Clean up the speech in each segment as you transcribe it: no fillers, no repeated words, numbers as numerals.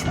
Are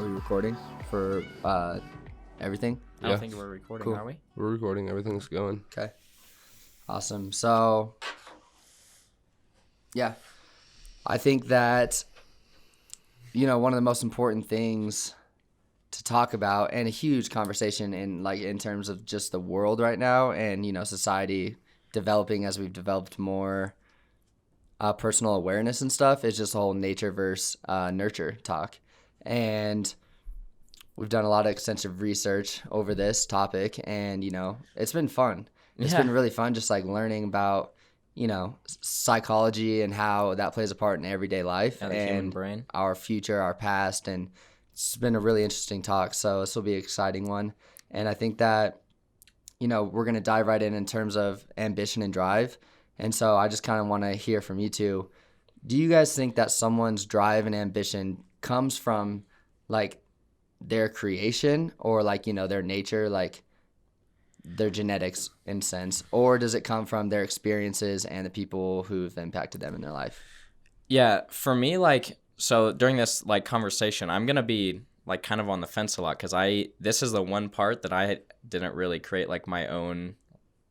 we recording for everything? I don't think we're recording, Cool. Are we? We're recording. Everything's going. Okay. Awesome. So, yeah, I think that, one of the most important things to talk about and a huge conversation in terms of just the world right now and, society developing as we've developed more personal awareness and stuff is just the whole nature versus nurture talk. And we've done a lot of extensive research over this topic, and, it's been fun. It's been really fun just like learning about, psychology and how that plays a part in everyday life And the human brain. our future, our past. And it's been a really interesting talk. So this will be an exciting one. And I think that, we're going to dive right in terms of ambition and drive. And so I just kind of want to hear from you two. Do you guys think that someone's drive and ambition comes from like their creation or like, their nature, like their genetics in a sense, or does it come from their experiences and the people who've impacted them in their life? Yeah, for me, so during this conversation, I'm gonna be kind of on the fence a lot because this is the one part that I didn't really create my own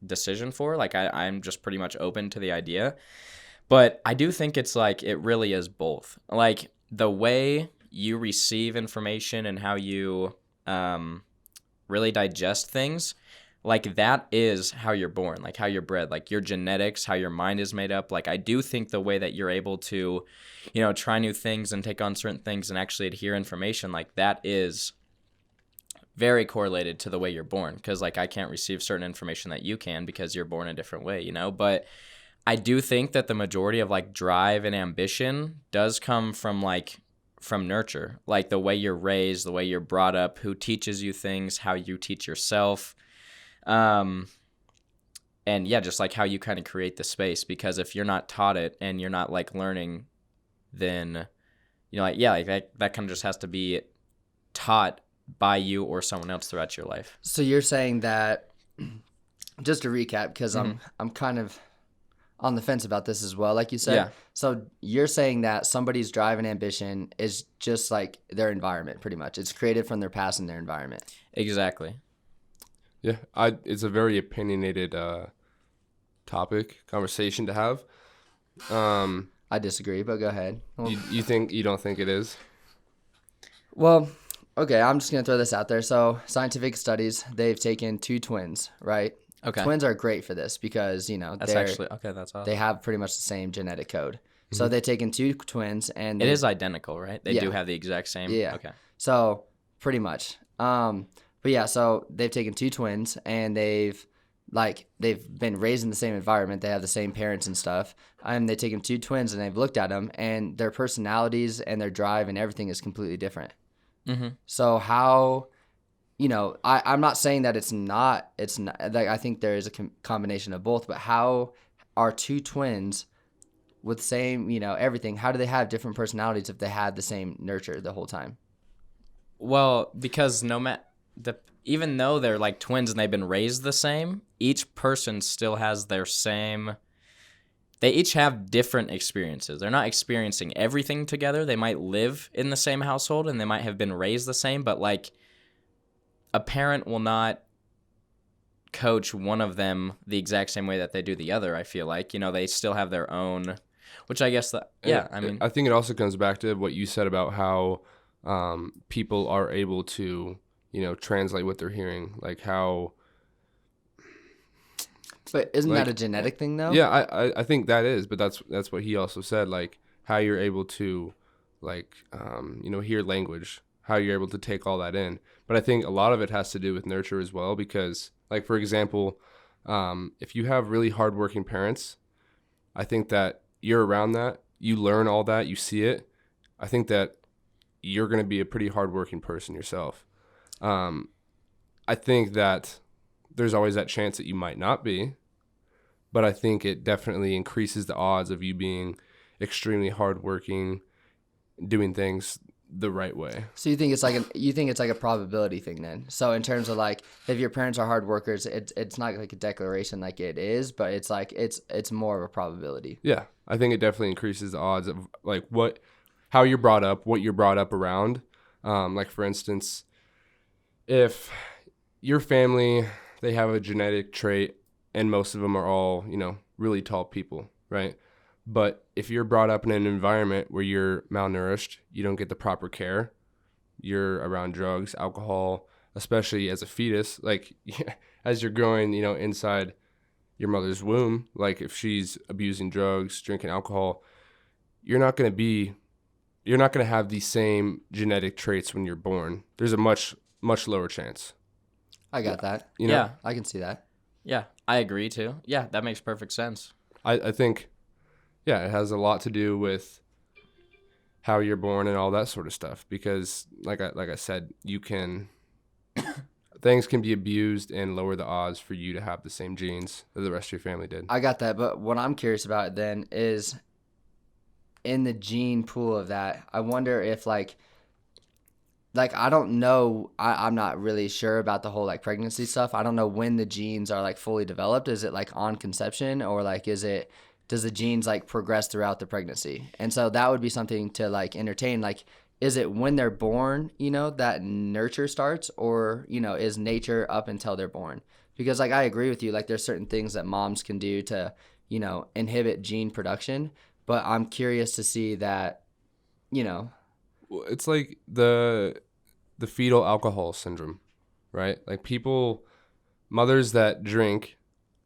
decision for. I'm just pretty much open to the idea, but I do think it's it really is both. The way you receive information and how you really digest things, that is how you're born, how you're bred, your genetics, how your mind is made up. I do think the way that you're able to, try new things and take on certain things and actually adhere information, that is very correlated to the way you're born. Because I can't receive certain information that you can because you're born a different way, But I do think that the majority of drive and ambition does come from from nurture, the way you're raised, the way you're brought up, who teaches you things, how you teach yourself. And yeah, just how you kind of create the space, because if you're not taught it and you're not learning, then, that kind of just has to be taught by you or someone else throughout your life. So you're saying that, just to recap, because I'm kind of on the fence about this as well, like you said. Yeah. So you're saying that somebody's drive and ambition is just their environment, pretty much. It's created from their past and their environment. Exactly. Yeah, it's a very opinionated conversation to have. I disagree, but go ahead. You don't think it is? Well, okay, I'm just going to throw this out there. So scientific studies, they've taken two twins, right? Okay. Twins are great for this because, That's actually, okay, that's awesome. they have pretty much the same genetic code. Mm-hmm. So they've taken two twins and... It is identical, right? They Yeah. do have the exact same? Yeah. Okay. So pretty much. But yeah, so they've taken two twins and they've been raised in the same environment. They have the same parents and stuff. And they've taken two twins and they've looked at them and their personalities and their drive and everything is completely different. Mm-hmm. So how... I'm not saying that it's not, I think there is a combination of both, but how are two twins with same, everything, how do they have different personalities if they had the same nurture the whole time? Well, because even though they're twins and they've been raised the same, each person still has they each have different experiences. They're not experiencing everything together. They might live in the same household and they might have been raised the same, but a parent will not coach one of them the exact same way that they do the other, I feel like. They still have their own, which I guess I think it also comes back to what you said about how people are able to, translate what they're hearing, how... But isn't that a genetic thing, though? Yeah, I think that is, but that's what he also said, how you're able to, hear language, how you're able to take all that in. But I think a lot of it has to do with nurture as well, because, for example, If you have really hardworking parents, I think that you're around that, you learn all that, you see it. I think that you're going to be a pretty hardworking person yourself. I think that there's always that chance that you might not be, but I think it definitely increases the odds of you being extremely hardworking, doing things the right way. So you think it's like a probability thing then? So in terms of like if your parents are hard workers, it's not like a declaration like it is, but it's like it's more of a probability. Yeah, I think it definitely increases the odds of like how you're brought up, what you're brought up around. Like for instance, if your family, they have a genetic trait and most of them are all, really tall people, right? But if you're brought up in an environment where you're malnourished, you don't get the proper care, you're around drugs, alcohol, especially as a fetus, like as you're growing, inside your mother's womb, like if she's abusing drugs, drinking alcohol, you're not going to have the same genetic traits when you're born. There's a much, much lower chance. I got that. Yeah. I can see that. Yeah, I agree too. Yeah, that makes perfect sense. I think, yeah, it has a lot to do with how you're born and all that sort of stuff. Because, like I said, things can be abused and lower the odds for you to have the same genes that the rest of your family did. I got that, but what I'm curious about then is in the gene pool of that, I wonder if like I don't know, I'm not really sure about the whole like pregnancy stuff. I don't know when the genes are like fully developed. Is it like on conception or like does the genes like progress throughout the pregnancy? And so that would be something to like entertain. Like, is it when they're born, that nurture starts, or, is nature up until they're born? Because like I agree with you, like there's certain things that moms can do to, inhibit gene production. But I'm curious to see that, Well, it's like the fetal alcohol syndrome, right? Like mothers that drink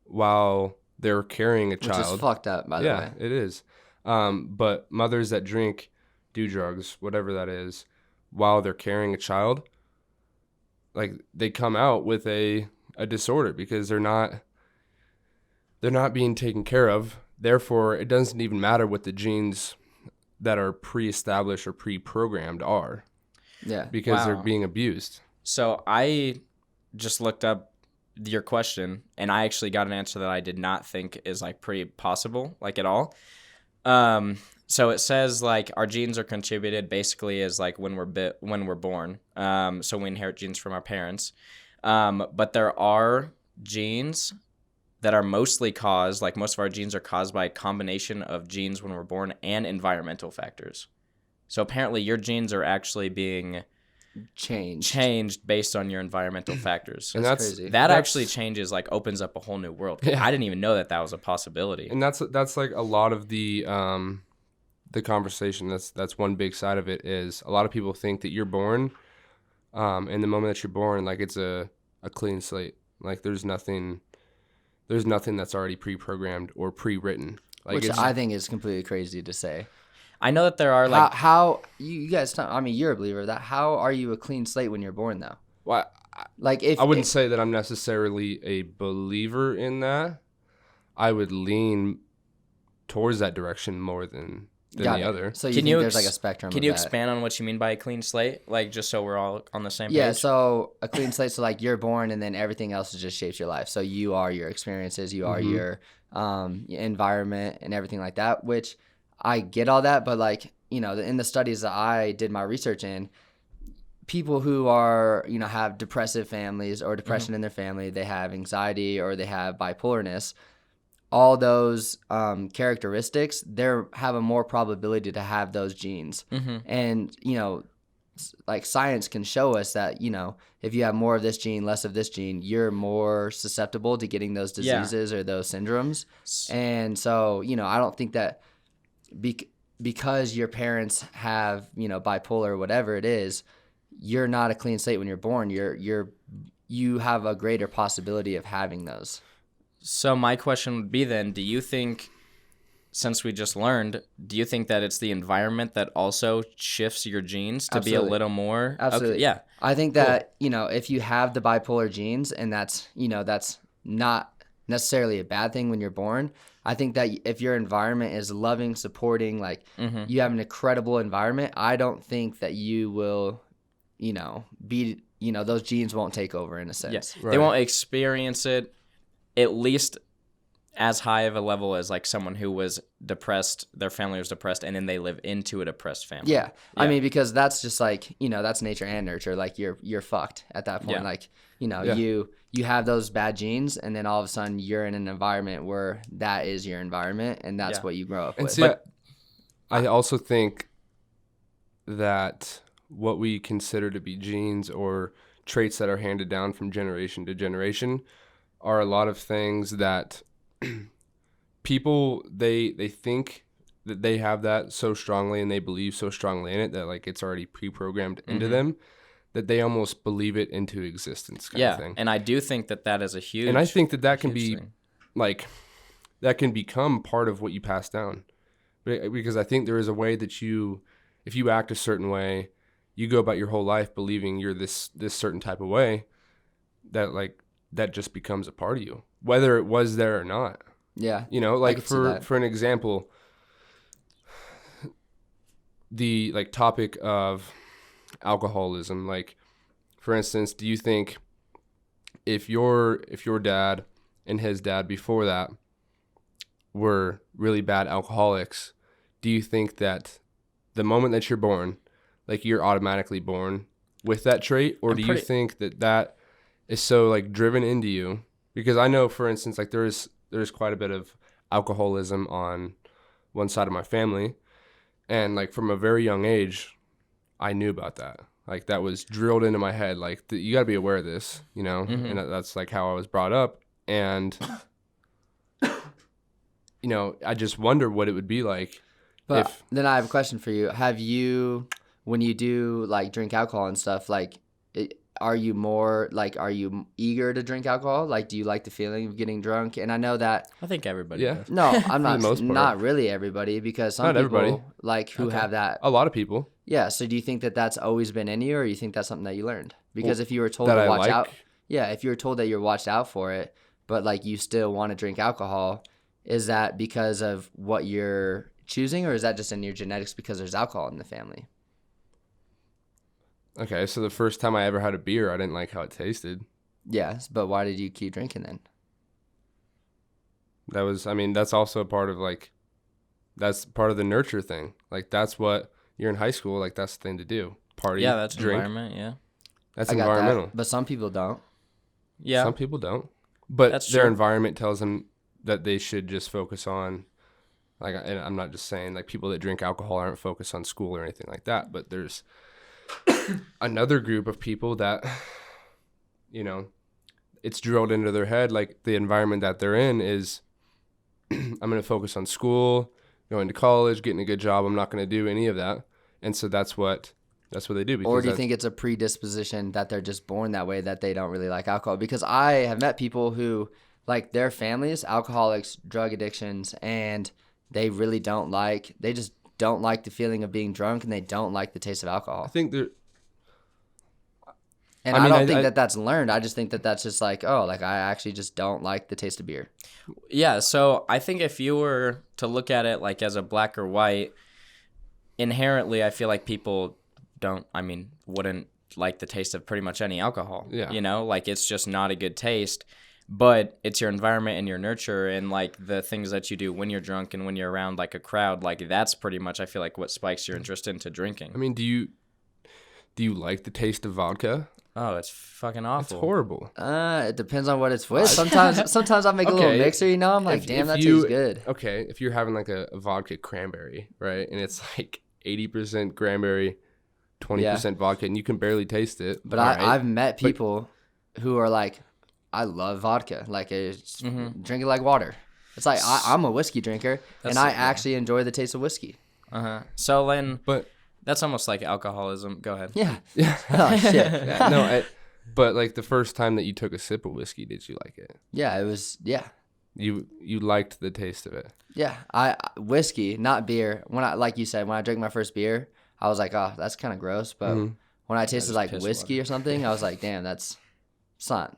while they're carrying a child. Which is fucked up, by the way. Yeah, it is. But mothers that drink, do drugs, whatever that is, while they're carrying a child, like they come out with a disorder because they're not being taken care of. Therefore, it doesn't even matter what the genes that are pre-established or pre-programmed are. Yeah. Because they're being abused. So I just looked up your question, and I actually got an answer that I did not think is like pretty possible, like at all. So it says like our genes are contributed basically as like when we're born. So we inherit genes from our parents. But there are genes that are mostly caused, like most of our genes are caused by a combination of genes when we're born and environmental factors. So apparently your genes are actually being changed based on your environmental factors. And that's crazy. That actually changes, like opens up a whole new world. Yeah. I didn't even know that was a possibility. And that's like a lot of the conversation. That's one big side of it is a lot of people think that you're born, and the moment that you're born, like it's a clean slate. Like there's nothing that's already pre-programmed or pre-written. Like Which I think is completely crazy to say. I know that there are like how you guys. I mean, you're a believer of that. How are you a clean slate when you're born, though? Well, like I wouldn't say that I'm necessarily a believer in that. I would lean towards that direction more than the other. So you think there's like a spectrum? Can you expand on what you mean by a clean slate? Like just so we're all on the same page. Yeah. So a clean slate. So like you're born, and then everything else just shapes your life. So you are your experiences. You are your environment and everything like that. Which I get all that, but like in the studies that I did my research in, people who are have depressive families or depression in their family, they have anxiety or they have bipolarness. All those characteristics, they have a more probability to have those genes. And, like science can show us that, if you have more of this gene, less of this gene, you're more susceptible to getting those diseases or those syndromes. And so, I don't think that because your parents have, bipolar or whatever it is, you're not a clean slate when you're born. You have a greater possibility of having those. So my question would be then, do you think, since we just learned, do you think that it's the environment that also shifts your genes to be a little more? Absolutely. Okay, yeah. I think that, if you have the bipolar genes and that's not necessarily a bad thing when you're born. I think that if your environment is loving, supporting, like you have an incredible environment, I don't think that you will, those genes won't take over in a sense. Yes, Right. they won't experience it at least as high of a level as like someone who was depressed, their family was depressed, and then they live into a depressed family. Yeah. I mean, because that's just like, that's nature and nurture. Like you're fucked at that point. Yeah. Like, you have those bad genes, and then all of a sudden you're in an environment where that is your environment, and that's what you grow up And with. see, I also think that what we consider to be genes or traits that are handed down from generation to generation are a lot of things that people they think that they have that so strongly and they believe so strongly in it that like it's already pre-programmed into them that they almost believe it into existence kind of thing. And I do think that is a huge And I think that can be thing. like that can become part of what you pass down, because I think there is a way that if you act a certain way, you go about your whole life believing you're this certain type of way, that just becomes a part of you, whether it was there or not. Yeah. Like could see that. for an example, the like topic of alcoholism, like for instance, do you think if your dad and his dad before that were really bad alcoholics, do you think that the moment that you're born, like you're automatically born with that trait, or do you think that is so like driven into you? Because I know, for instance, like there's quite a bit of alcoholism on one side of my family, and like from a very young age, I knew about that. Like that was drilled into my head. Like you got to be aware of this, and that's like how I was brought up. And I just wonder what it would be like. But then I have a question for you. Have you, when you do like drink alcohol and stuff, like, are you eager to drink alcohol? Like, do you like the feeling of getting drunk? And I know that. I think everybody does. No, I'm For the most part. not really everybody, because some Not people everybody. like who have that. A lot of people. Yeah. So do you think that that's always been in you, or you think that's something that you learned? Because if you were told that to I watch like. out, if you were told that you're watched out for it, but like you still want to drink alcohol, is that because of what you're choosing, or is that just in your genetics because there's alcohol in the family? Okay, so the first time I ever had a beer, I didn't like how it tasted. Yes, but why did you keep drinking then? That's also a part of that's part of the nurture thing. Like that's what you're in high school, like that's the thing to do. Party, Yeah, that's drink. environment, yeah. That's I got environmental. that, but some people don't. Yeah. Some people don't. But That's their true. environment tells them that they should just focus on, like, and I'm not just saying like people that drink alcohol aren't focused on school or anything like that, but there's another group of people that, it's drilled into their head, like the environment that they're in is, I'm going to focus on school, going to college, getting a good job. I'm not going to do any of that. And so that's what they do. Or do you think it's a predisposition that they're just born that way, that they don't really like alcohol? Because I have met people who, like, their families, alcoholics, drug addictions, and they really they just don't like the feeling of being drunk, and they don't like the taste of alcohol. I think there. And I don't think that that's learned. I just think that that's just like, oh, like I actually just don't like the taste of beer. Yeah, so I think if you were to look at it like as a black or white, inherently I feel like people wouldn't like the taste of pretty much any alcohol. Yeah. Like it's just not a good taste. But it's your environment and your nurture and like the things that you do when you're drunk and when you're around like a crowd, like that's pretty much I feel like what spikes your interest into drinking. I mean, do you like the taste of vodka? Oh, it's fucking awful. It's horrible. It depends on what it's with. Sometimes I make a little Okay. mixer, I'm like, damn, that tastes good. Okay, if you're having like a vodka cranberry, right, and it's like 80% cranberry, 20% vodka, and you can barely taste it. But all right. I've met people who are like, I love vodka. Like, it's drink it like water. It's like, I'm a whiskey drinker, and I actually enjoy the taste of whiskey. So then, But that's almost like alcoholism. Go ahead. Yeah. yeah, Oh, shit. yeah, but like the first time that you took a sip of whiskey, did you like it? Yeah, it was, yeah. You liked the taste of it. Yeah, whiskey, not beer. Like you said, when I drank my first beer, I was like, oh, that's kind of gross. But when I tasted like whiskey or something, I was like, damn, it's not,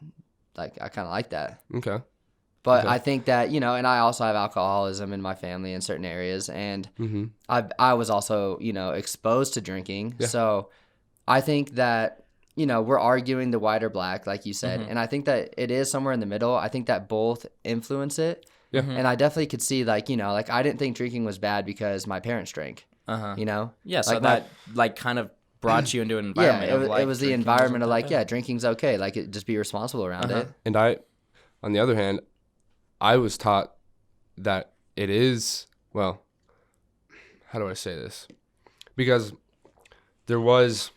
like, I kind of like that. Okay. But Okay. I think that, and I also have alcoholism in my family in certain areas. And Mm-hmm. I was also, exposed to drinking. Yeah. So I think that, we're arguing the white or black, like you said. Mhm. And I think that it is somewhere in the middle. I think that both influence it. Yeah. Mhm. And I definitely could see, like, I didn't think drinking was bad because my parents drank, Uh-huh. you know? Yeah, so Like my that like kind of brought you into an Yeah, environment of like it was the drinking environment of isn't that like, bad. yeah, drinking's okay. Like, just be responsible around Uh-huh. it. And on the other hand, I was taught that it is, well, how do I say this? Because there was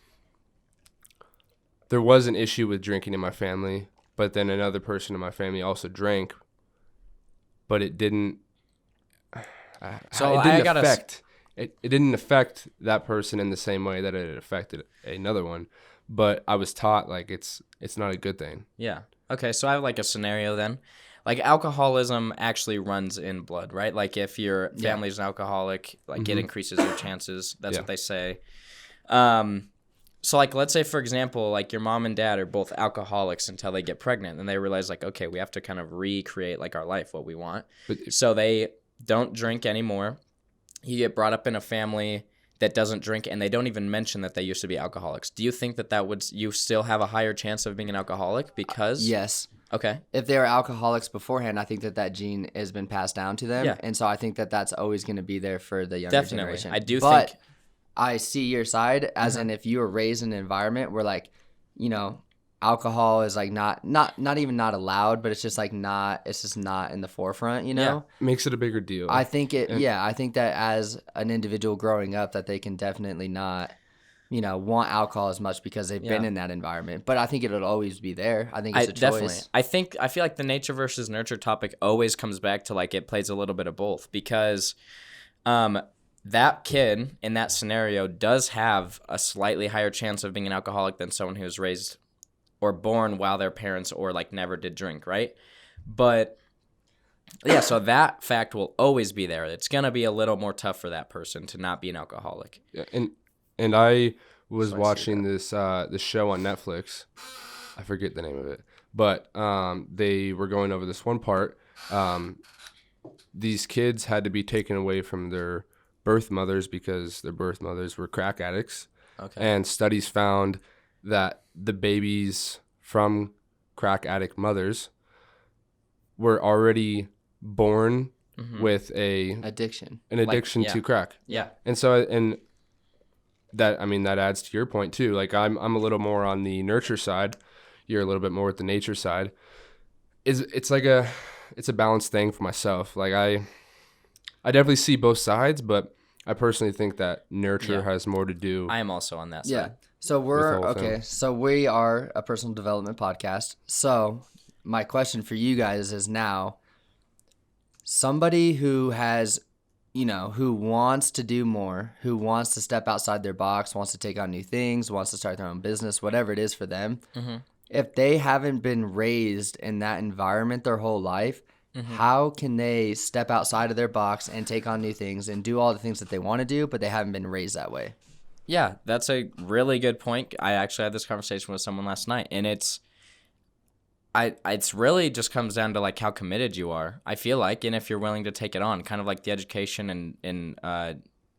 an issue with drinking in my family, but then another person in my family also drank, but it didn't. So it I didn't gotta affect it didn't affect that person in the same way that it affected another one. But I was taught like it's not a good thing. Yeah. Okay, so I have like a scenario then. Like alcoholism actually runs in blood, right? Like if your Yeah. family's an alcoholic, like it Mhm. increases your chances. That's Yeah. what they say. So like let's say for example, like your mom and dad are both alcoholics until they get pregnant and they realize like, okay, we have to kind of recreate like our life, what we want. But So they don't drink anymore. You get brought up in a family that doesn't drink and they don't even mention that they used to be alcoholics. Do you think that would you still have a higher chance of being an alcoholic because Yes. Okay. If they were alcoholics beforehand, I think that gene has been passed down to them. Yeah. And so I think that that's always going to be there for the younger Definitely. generation. I do but think I see your side as in if you were raised in an environment where like, alcohol is like not even not allowed, but it's just like it's just not in the forefront, Yeah. makes it a bigger deal. I think And- I think that as an individual growing up that they can definitely not, want alcohol as much because they've been Yeah. in that environment. But I think it'll always be there. I think it's a choice. Definitely. I feel like the nature versus nurture topic always comes back to like it plays a little bit of both because that kid in that scenario does have a slightly higher chance of being an alcoholic than someone who was raised or born while their parents or like never did drink, right? But yeah, so that fact will always be there. It's going to be a little more tough for that person to not be an alcoholic. Yeah, and I was So I see watching this show on Netflix. I forget the name of it, but they were going over this one part. These kids had to be taken away from their birth mothers because their birth mothers were crack addicts, Okay. and studies found that the babies from crack addict mothers were already born with an Addiction. addiction yeah. to crack. Yeah. And so, that adds to your point too. Like I'm a little more on the nurture side. You're a little bit more with the nature side. It's a balanced thing for myself. Like I definitely see both sides, but I personally think that nurture Yeah. has more to do. I am also on that Yeah. side. So we're the whole okay. thing. So we are a personal development podcast. So my question for you guys is now somebody who has, who wants to do more, who wants to step outside their box, wants to take on new things, wants to start their own business, whatever it is for them. If they haven't been raised in that environment their whole life, how can they step outside of their box and take on new things and do all the things that they want to do, but they haven't been raised that way? Yeah, that's a really good point. I actually had this conversation with someone last night, and it's really just comes down to like how committed you are. I feel like, and if you're willing to take it on, kind of like the education and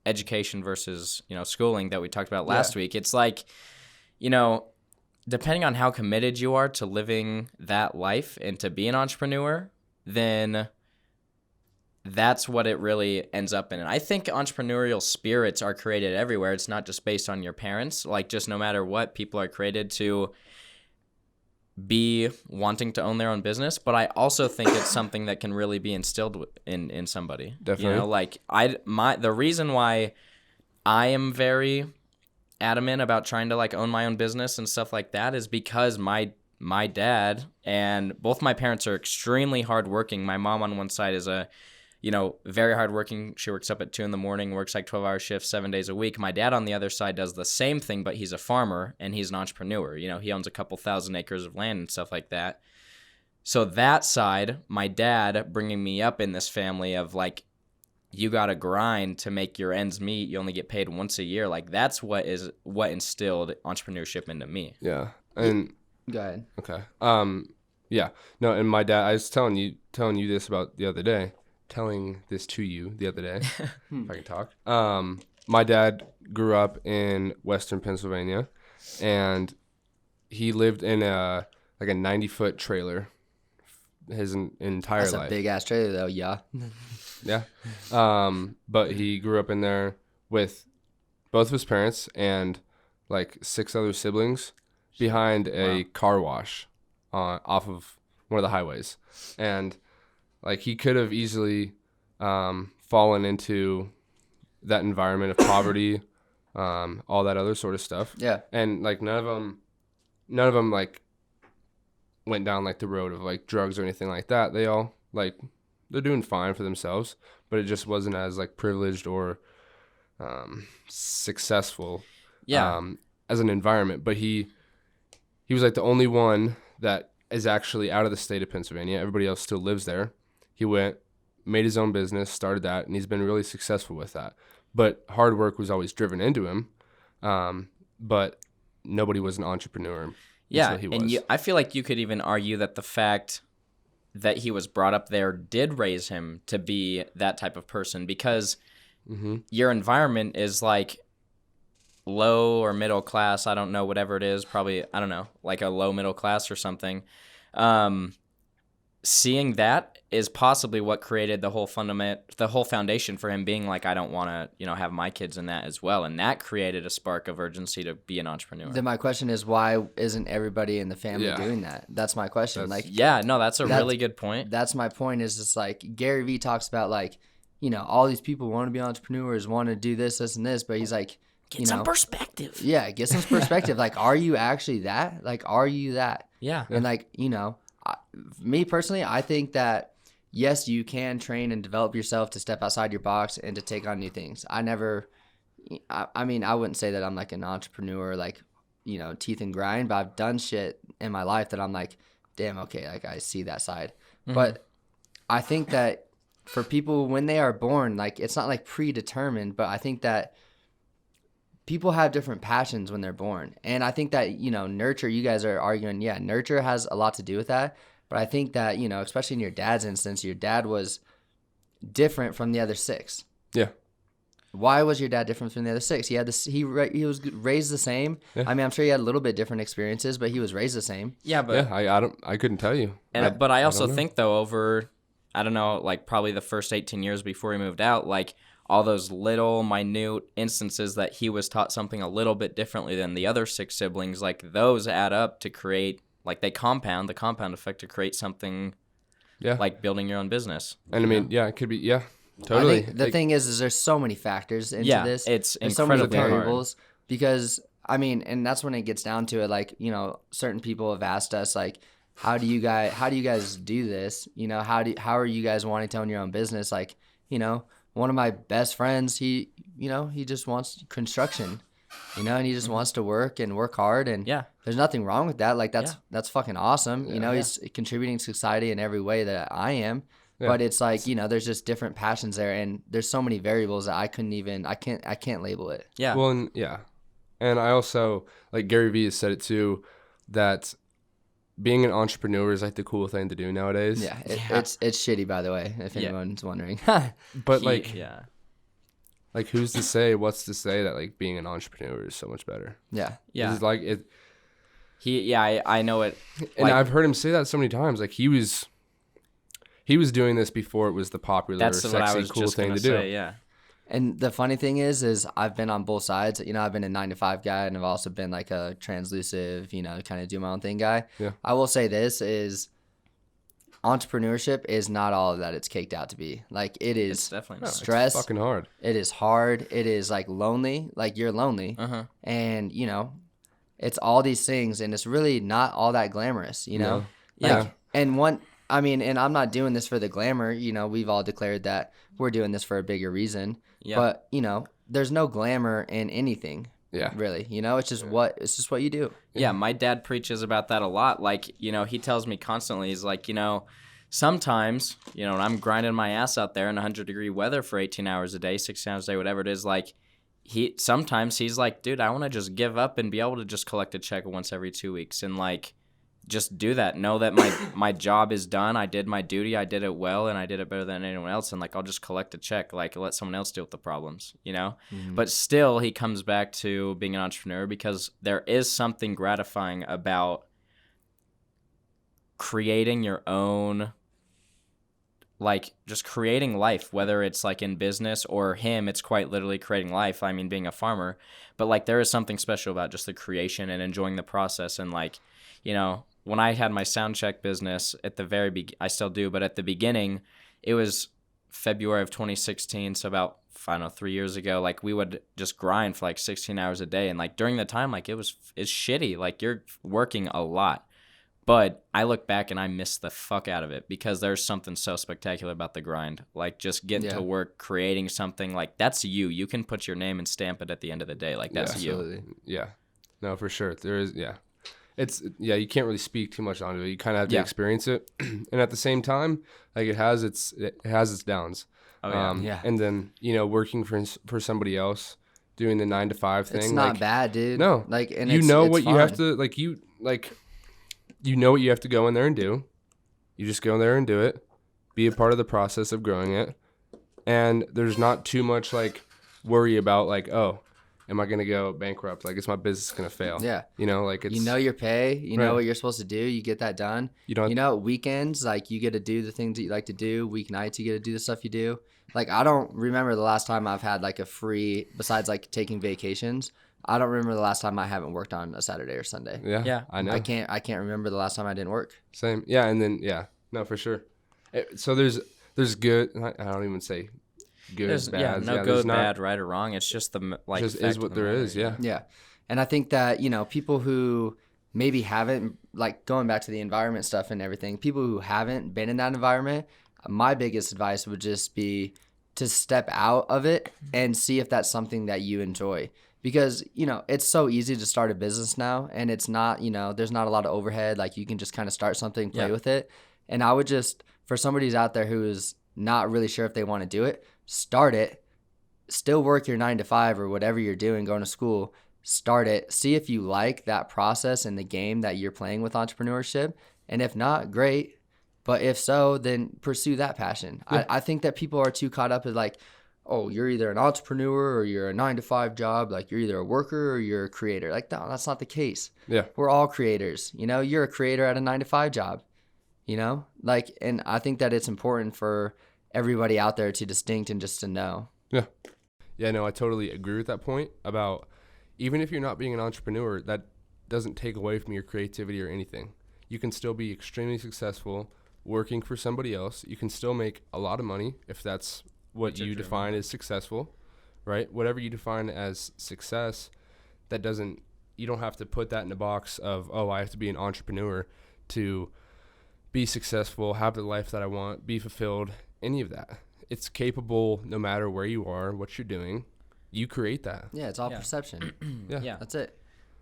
education versus schooling that we talked about last week. It's like, depending on how committed you are to living that life and to be an entrepreneur, then that's what it really ends up in. And I think entrepreneurial spirits are created everywhere. It's not just based on your parents. Like, just no matter what, people are created to be wanting to own their own business. But I also think it's something that can really be instilled in somebody. Definitely. Like the reason why I am very adamant about trying to like own my own business and stuff like that is because my dad and both my parents are extremely hardworking. My mom on one side is very hardworking. She works up at 2 a.m, works like 12-hour shifts 7 days a week. My dad on the other side does the same thing, but he's a farmer and he's an entrepreneur. He owns a couple thousand acres of land and stuff like that. So that side, my dad bringing me up in this family of like, you got to grind to make your ends meet. You only get paid once a year. Like that's what instilled entrepreneurship into me. Yeah. And Go ahead. okay. Yeah. No, and my dad, I was telling you this about the other day, telling this to you the other day, if I can talk. My dad grew up in Western Pennsylvania, and he lived in a 90-foot trailer his entire That's life. a big ass trailer though. Yeah. Yeah. But he grew up in there with both of his parents and like 6 other siblings behind a car wash off of one of the highways. And like he could have easily fallen into that environment of poverty, all that other sort of stuff. Yeah. And like none of them like went down like the road of like drugs or anything like that. They all like they're doing fine for themselves, but it just wasn't as like privileged or successful as an environment. But he was like the only one that is actually out of the state of Pennsylvania. Everybody else still lives there. He went, made his own business, started that, and he's been really successful with that. But hard work was always driven into him. But nobody was an entrepreneur. Yeah, until he was. and I feel like you could even argue that the fact that he was brought up there did raise him to be that type of person, because your environment is like low or middle class. I don't know, whatever it is, probably, I don't know, like a low middle class or something. Seeing that is possibly what created the whole foundation for him being like, I don't want to, have my kids in that as well. And that created a spark of urgency to be an entrepreneur. Then my question is, why isn't everybody in the family doing that? That's my question. That's a really good point. That's my point, is just like Gary Vee talks about, like, all these people want to be entrepreneurs, want to do this, and this, but he's like, Get some perspective. Yeah, get some perspective. Like, are you actually that? Like, are you that? Yeah. And like, me personally, I think that yes, you can train and develop yourself to step outside your box and to take on new things. I wouldn't say that I'm like an entrepreneur, like, teeth and grind, but I've done shit in my life that I'm like, damn, okay, like I see that side. But I think that for people when they are born, like, it's not like predetermined, but I think that people have different passions when they're born. And I think that, nurture, you guys are arguing, nurture has a lot to do with that. But I think that, especially in your dad's instance, your dad was different from the other 6. Yeah. Why was your dad different from the other 6? He was raised the same. Yeah. I mean, I'm sure he had a little bit different experiences, but he was raised the same. Yeah, but I couldn't tell you. But I also think though, over, I don't know, like probably the first 18 years before he moved out, like all those little minute instances that he was taught something a little bit differently than the other 6 siblings, like those add up to create, like they compound the compound effect to create something like building your own business. And I mean, it could be, totally. I think the thing is there's so many factors into this. It's there's incredibly so many variables hard. Because, I mean, and that's when it gets down to it. Like, certain people have asked us, like, how do you guys do this? How are you guys wanting to own your own business? Like, one of my best friends, he just wants construction, and he just wants to work hard, and there's nothing wrong with that. Like, that's fucking awesome. He's contributing to society in every way that I am. Yeah. But it's like, there's just different passions there, and there's so many variables that I can't label it. Yeah. Well, and I also, like Gary Vee has said it too, that being an entrepreneur is like the cool thing to do nowadays. Yeah, it's shitty, by the way, if anyone's wondering. But like who's to say? What's to say that like being an entrepreneur is so much better? Yeah, It's like it. I know it. And I've heard him say that so many times. Like he was doing this before it was the popular, sexy, cool thing to do. Yeah. And the funny thing is I've been on both sides. I've been a 9-to-5 guy, and I've also been like a translusive, kind of do my own thing guy. Yeah. I will say this is entrepreneurship is not all that it's caked out to be. Like, it is it's definitely stress. It's fucking hard. It is hard. It is like lonely. Like, you're lonely. And, it's all these things, and it's really not all that glamorous, No. Like, and I'm not doing this for the glamour. We've all declared that we're doing this for a bigger reason. Yeah. But, there's no glamour in anything. Yeah. Really. It's just what you do. Yeah, my dad preaches about that a lot. Like, he tells me constantly, he's like, sometimes, when I'm grinding my ass out there in 100-degree weather for 18 hours a day, 16 hours a day, whatever it is, like, sometimes he's like, dude, I want to just give up and be able to just collect a check once every 2 weeks and like just do that. Know that my job is done. I did my duty. I did it well, and I did it better than anyone else. And like, I'll just collect a check. Like, let someone else deal with the problems, you know? Mm-hmm. But still, he comes back to being an entrepreneur because there is something gratifying about creating your own, like, just creating life, whether it's like in business or him, it's quite literally creating life. I mean, being a farmer, but like, there is something special about just the creation and enjoying the process. And like, you know, when I had my sound check business at the very I still do, but at the beginning, it was February of 2016. So about, I don't know, 3 years ago, like we would just grind for like 16 hours a day. And like during the time, like it's shitty. Like you're working a lot, but I look back and I miss the fuck out of it because there's something so spectacular about the grind. Like just getting to work, creating something, like that's you. You can put your name and stamp it at the end of the day. Like that's you. Absolutely. Yeah. No, for sure. There is, It's, you can't really speak too much onto it. You kind of have to experience it. And at the same time, like it has its downs. Oh, yeah. And then, you know, working for somebody else, doing the 9 to 5 thing. It's not like, bad, dude. No. Like, and you it's, know it's what fun. you have to, you know what you have to go in there and do. You just go in there and do it. Be a part of the process of growing it. And there's not too much like worry about like, oh, am I going to go bankrupt? Like, is my business going to fail? Yeah. You know, like it's... You know your pay. You Right. know what you're supposed to do. You get that done. You don't... You know, weekends, like, you get to do the things that you like to do. Weeknights, you get to do the stuff you do. Like, I don't remember the last time I've had, like, a free... Besides, like, taking vacations, I don't remember the last time I haven't worked on a Saturday or Sunday. Yeah. I know. I can't remember the last time I didn't work. Same. Yeah, and then, no, for sure. So there's good... I don't even say... good, There's, bad. no good, bad, right or wrong. It's just the like. Just fact is of what the there matter, is. Yeah. Yeah. And I think that, you know, people who maybe haven't, like going back to the environment stuff and everything, people who haven't been in that environment, my biggest advice would just be to step out of it and see if that's something that you enjoy. Because, you know, it's so easy to start a business now, and it's not, you know, there's not a lot of overhead. Like, you can just kind of start something, play with it. And I would just, for somebody who's out there who is not really sure if they want to do it, start it, still work your 9 to 5 or whatever you're doing, going to school, start it, see if you like that process and the game that you're playing with entrepreneurship. And if not, great. But if so, then pursue that passion. Yeah. I think that people are too caught up with like, oh, you're either an entrepreneur or you're a 9 to 5 job. Like, you're either a worker or you're a creator. Like, no, that's not the case. Yeah. We're all creators. You know, you're a creator at a 9 to 5 job, you know, like, and I think that it's important for everybody out there to distinct and just to know. Yeah. Yeah, no, I totally agree with that point about even if you're not being an entrepreneur, that doesn't take away from your creativity or anything. You can still be extremely successful working for somebody else. You can still make a lot of money if that's what you define as successful, right? Whatever you define as success, that doesn't, you don't have to put that in a box of, oh, I have to be an entrepreneur to be successful, have the life that I want, be fulfilled, any of that. It's capable no matter where you are, what you're doing. You create that. Yeah, it's all perception. Yeah. That's it.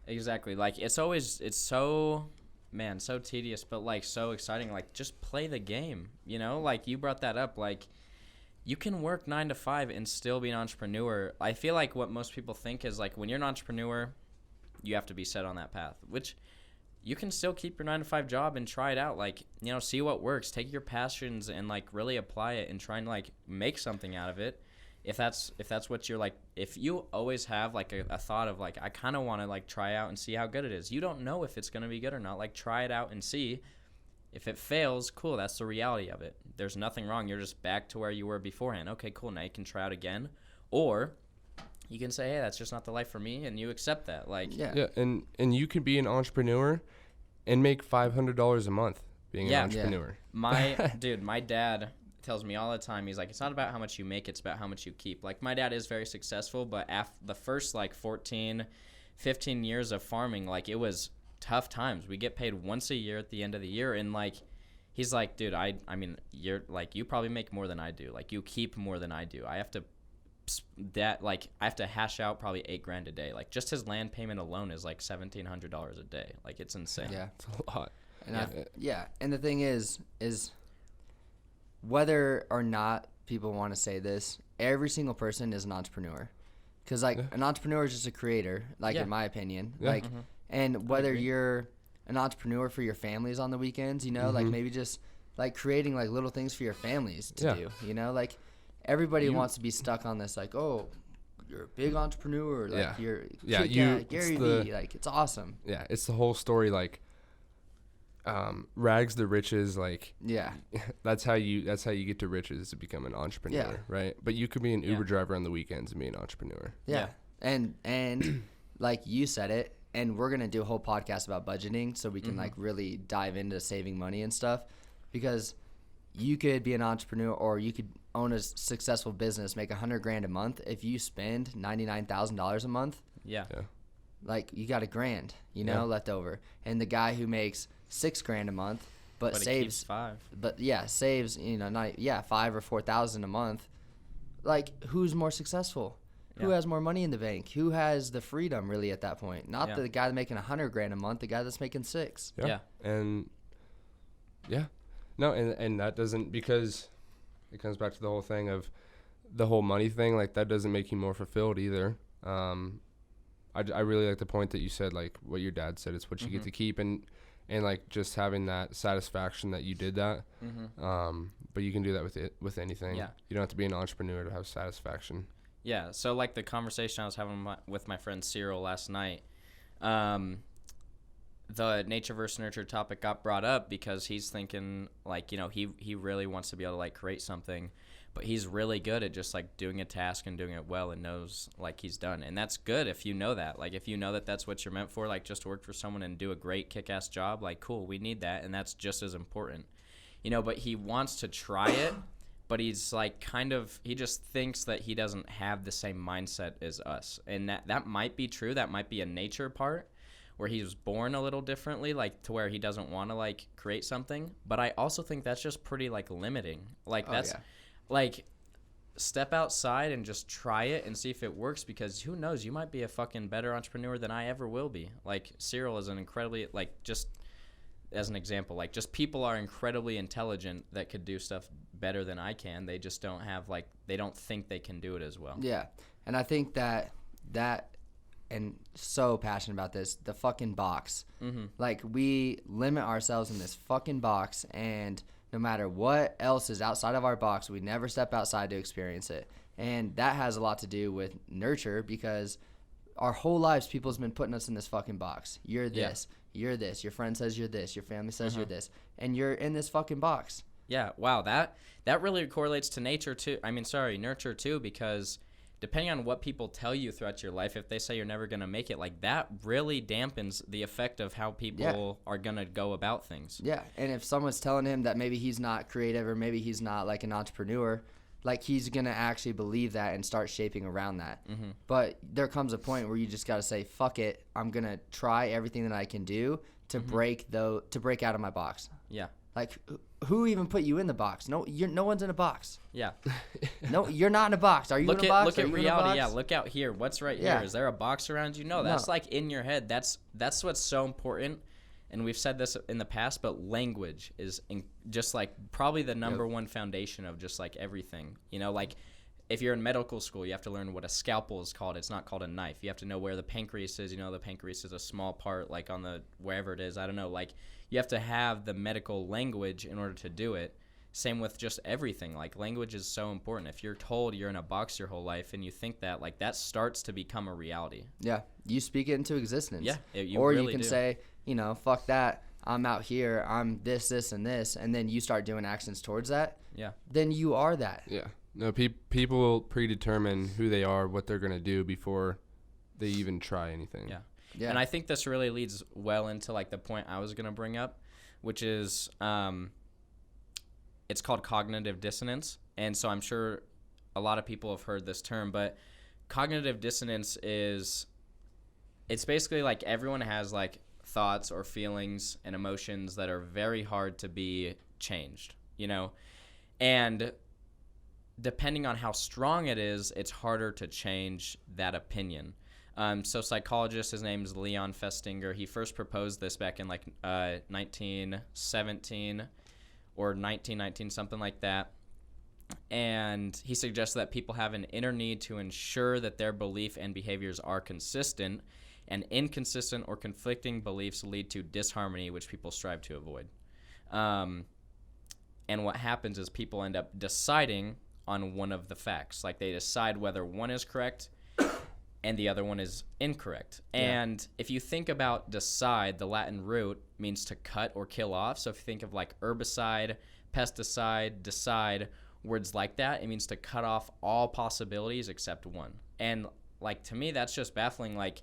Exactly. Like, it's so, man, so tedious, but like so exciting. Like, just play the game, you know? Like, you brought that up. Like, you can work 9 to 5 and still be an entrepreneur. I feel like what most people think is like, when you're an entrepreneur, you have to be set on that path, which you can still keep your 9 to 5 job and try it out. Like, you know, see what works, take your passions and like really apply it and try and like make something out of it. If that's what you're like, if you always have like a thought of like, I kind of want to like try out and see how good it is. You don't know if it's going to be good or not. Like, try it out and see. If it fails, cool, that's the reality of it. There's nothing wrong. You're just back to where you were beforehand. Okay, cool, now you can try out again. Or you can say, hey, that's just not the life for me, and you accept that. Like, yeah, and you can be an entrepreneur and make $500 a month being an entrepreneur. My dad tells me all the time, he's like, it's not about how much you make, it's about how much you keep. Like, my dad is very successful, but after the first like 14, 15 years of farming, like, it was tough times. We get paid once a year at the end of the year, and like, he's like, dude, I mean, you're like, you probably make more than I do. Like, you keep more than I do. I have to hash out probably $8,000 a day. Like, just his land payment alone is like $1,700 a day. Like, it's insane. Yeah, it's a lot. And and the thing is whether or not people want to say this, every single person is an entrepreneur, because like an entrepreneur is just a creator, like in my opinion, like, and whether you're an entrepreneur for your families on the weekends, you know, like maybe just like creating like little things for your families to do, you know, like everybody wants to be stuck on this, like, oh, you're a big entrepreneur, like you're Gary Vee, like it's awesome. Yeah, it's the whole story, like rags to riches, like that's how you get to riches, to become an entrepreneur, right? But you could be an Uber driver on the weekends and be an entrepreneur. And like you said it, and we're gonna do a whole podcast about budgeting so we can like really dive into saving money and stuff, because you could be an entrepreneur or you could own a successful business, make $100,000 a month. If you spend $99,000 a month, like you got $1,000, you know, left over. And the guy who makes $6,000 a month, but saves saves, you know, not $5,000 or $4,000 a month. Like, who's more successful? Who has more money in the bank? Who has the freedom really at that point? Not the guy that's making $100,000 a month, the guy that's making $6,000. And no, and that doesn't, because it comes back to the whole thing of the whole money thing. Like, that doesn't make you more fulfilled either. I really like the point that you said, like what your dad said, it's what you get to keep, and like just having that satisfaction that you did that. But you can do that with anything. You don't have to be an entrepreneur to have satisfaction. Yeah. So like the conversation I was having with my friend Cyril last night, the nature versus nurture topic got brought up because he's thinking, like, you know, he really wants to be able to like create something, but he's really good at just like doing a task and doing it well and knows like he's done. And that's good if you know that. Like, if you know that that's what you're meant for, like just work for someone and do a great kick-ass job, like, cool, we need that, and that's just as important. You know, but he wants to try it, but he's like he just thinks that he doesn't have the same mindset as us. And that might be true. That might be a nature part, where he was born a little differently, like to where he doesn't want to like create something. But I also think that's just pretty like limiting. Like like step outside and just try it and see if it works, because who knows, you might be a fucking better entrepreneur than I ever will be. Like Cyril is an incredibly, like, just as an example, like just people are incredibly intelligent that could do stuff better than I can. They just don't have like, they don't think they can do it as well. Yeah. And I think that and so passionate about this, the fucking box. Like, we limit ourselves in this fucking box, and no matter what else is outside of our box, we never step outside to experience it. And that has a lot to do with nurture, because our whole lives people's been putting us in this fucking box. You're this, you're this, your friend says you're this, your family says you're this, and you're in this fucking box. Yeah, wow, that really correlates to nurture too, because depending on what people tell you throughout your life, if they say you're never going to make it, like, that really dampens the effect of how people are going to go about things. Yeah, and if someone's telling him that maybe he's not creative or maybe he's not like an entrepreneur, like, he's going to actually believe that and start shaping around that. But there comes a point where you just got to say, fuck it, I'm going to try everything that I can do to break out of my box. Yeah. Like, who even put you in the box? No one's in a box. Yeah. No, you're not in a box. Are you in a box? Look at reality. Yeah, look out here. What's right here? Is there a box around you? No, that's like in your head. That's what's so important. And we've said this in the past, but language is just like probably the number one foundation of just like everything. You know, like if you're in medical school, you have to learn what a scalpel is called. It's not called a knife. You have to know where the pancreas is. You know, the pancreas is a small part, like on the wherever it is. I don't know. Like, you have to have the medical language in order to do it. Same with just everything. Like, language is so important. If you're told you're in a box your whole life and you think that, like, that starts to become a reality. Yeah, you speak it into existence. Yeah, or really you can say, you know, fuck that. I'm out here. I'm this, and this, and then you start doing actions towards that. Yeah. Then you are that. Yeah. No, people predetermine who they are, what they're gonna do before they even try anything. Yeah. Yeah. And I think this really leads well into like the point I was going to bring up, which is it's called cognitive dissonance. And so I'm sure a lot of people have heard this term, but cognitive dissonance it's basically like everyone has like thoughts or feelings and emotions that are very hard to be changed, you know? And depending on how strong it is, it's harder to change that opinion. So psychologist, his name is Leon Festinger. He first proposed this back in like 1917 or 1919, something like that. And he suggests that people have an inner need to ensure that their belief and behaviors are consistent and inconsistent or conflicting beliefs lead to disharmony, which people strive to avoid. And what happens is people end up deciding on one of the facts. Like they decide whether one is correct and the other one is incorrect. Yeah. And if you think about decide, the Latin root means to cut or kill off. So if you think of like herbicide, pesticide, decide, words like that, it means to cut off all possibilities except one. And like to me, that's just baffling. Like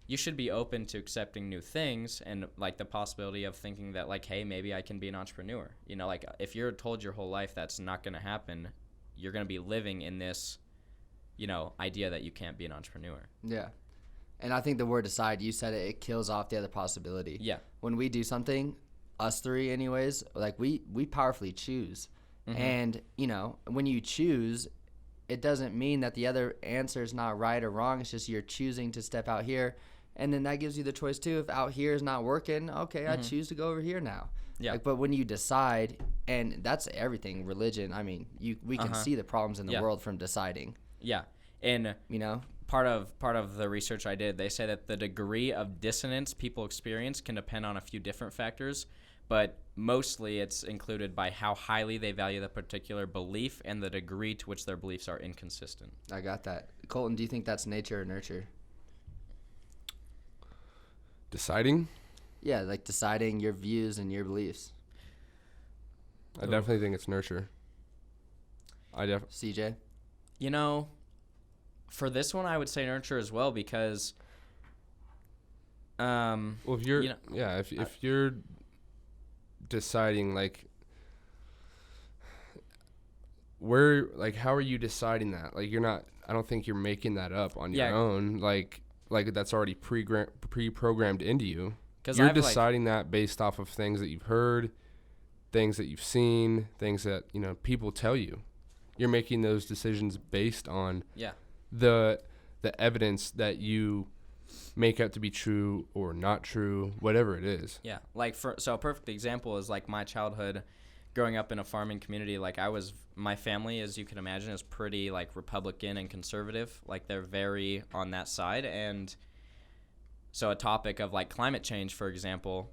you should be open to accepting new things and like the possibility of thinking that like, hey, maybe I can be an entrepreneur. You know, like if you're told your whole life that's not going to happen, you're going to be living in this, you know, idea that you can't be an entrepreneur. Yeah. And I think the word decide, you said it kills off the other possibility. Yeah. When we do something, us three anyways, like we powerfully choose. Mm-hmm. And, you know, when you choose, it doesn't mean that the other answer is not right or wrong. It's just you're choosing to step out here. And then that gives you the choice too. If out here is not working, okay, I choose to go over here now. Yeah. Like, but when you decide, and that's everything, religion. I mean, we can see the problems in the world from deciding. Yeah, and you know, part of the research I did, they say that the degree of dissonance people experience can depend on a few different factors, but mostly it's included by how highly they value the particular belief and the degree to which their beliefs are inconsistent. I got that. Colton, do you think that's nature or nurture? Deciding? Yeah, like deciding your views and your beliefs. I definitely think it's nurture. CJ? You know, for this one, I would say nurture as well because, well, if you're, you know, if you're deciding like, how are you deciding that? Like, you're not. I don't think you're making that up on your own. Like that's already pre-programmed into you. You're deciding that based off of things that you've heard, things that you've seen, things that, you know, people tell you. You're making those decisions based on the evidence that you make out to be true or not true, whatever it is. Yeah, like so a perfect example is like my childhood growing up in a farming community. Like my family, as you can imagine, is pretty like Republican and conservative. Like they're very on that side. And so a topic of like climate change, for example,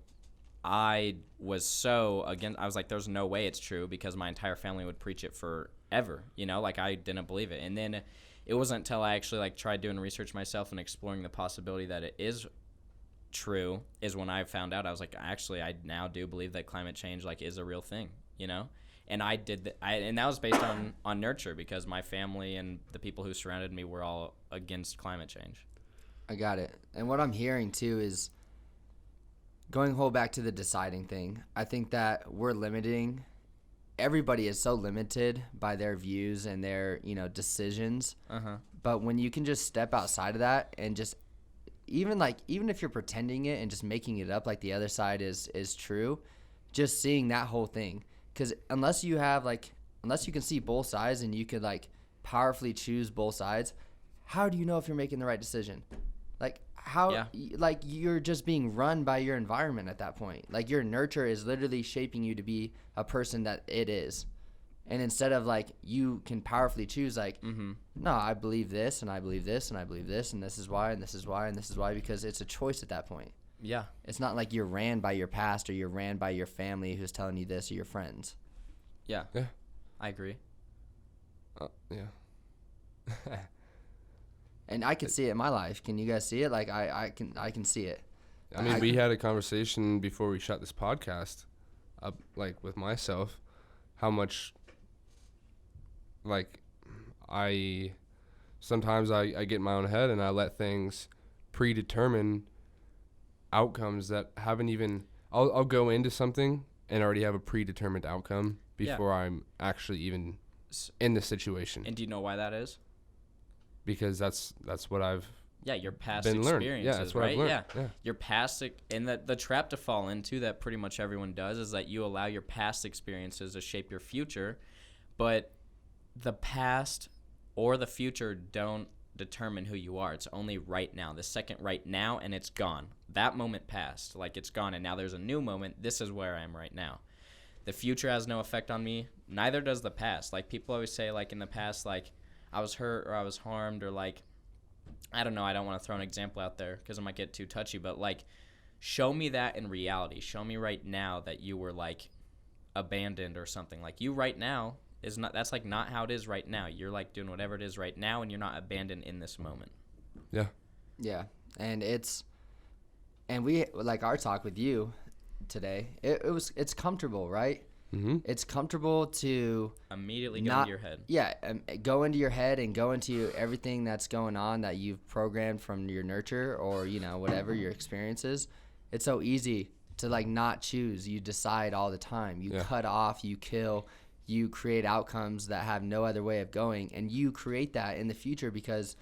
I was so against. I was like, there's no way it's true because my entire family would preach it forever. You know, like I didn't believe it. And then it wasn't until I actually like tried doing research myself and exploring the possibility that it is true is when I found out. I was like, actually, I now do believe that climate change like is a real thing. You know, and I did and that was based on nurture because my family and the people who surrounded me were all against climate change. I got it. And what I'm hearing too is going whole back to the deciding thing. I think that we're limiting. Everybody is so limited by their views and their, you know, decisions. But when you can just step outside of that and just even if you're pretending it and just making it up like the other side is true, just seeing that whole thing. Because unless you can see both sides and you could like powerfully choose both sides, how do you know if you're making the right decision? Like like you're just being run by your environment at that point. Like your nurture is literally shaping you to be a person that it is. And instead of like you can powerfully choose like, no, I believe this and I believe this and I believe this and this is why and this is why and this is why, because it's a choice at that point. Yeah. It's not like you're ran by your past or you're ran by your family who's telling you this or your friends. Yeah. Yeah. I agree. Yeah. And I can see it in my life. Can you guys see it? Like I can see it. I mean, we had a conversation before we shot this podcast, like with myself, how much like sometimes I get in my own head and I let things predetermine outcomes that haven't even I'll go into something and already have a predetermined outcome before I'm actually even in the situation. And do you know why that is? Because that's what I've your past been experiences, learned. Yeah, that's what right? I've learned. Yeah. Your past, and the trap to fall into that pretty much everyone does is that you allow your past experiences to shape your future, but the past or the future don't determine who you are. It's only right now, the second right now, and it's gone. That moment passed, like it's gone, and now there's a new moment. This is where I am right now. The future has no effect on me. Neither does the past. Like people always say, like in the past, like I was hurt or I was harmed or like I don't know, I don't want to throw an example out there because it might get too touchy, but like, show me that in reality. Show me right now that you were like abandoned or something. Like, you right now is not, that's like not how it is right now. You're like doing whatever it is right now, and you're not abandoned in this moment. Yeah. Yeah. And we, like our talk with you today, it's comfortable, right? Mm-hmm. It's comfortable to Immediately go into your head. Yeah, go into your head and go into everything that's going on that you've programmed from your nurture or, whatever your experiences. It's so easy to like not choose. You decide all the time. You cut off, you kill, you create outcomes that have no other way of going, and you create that in the future because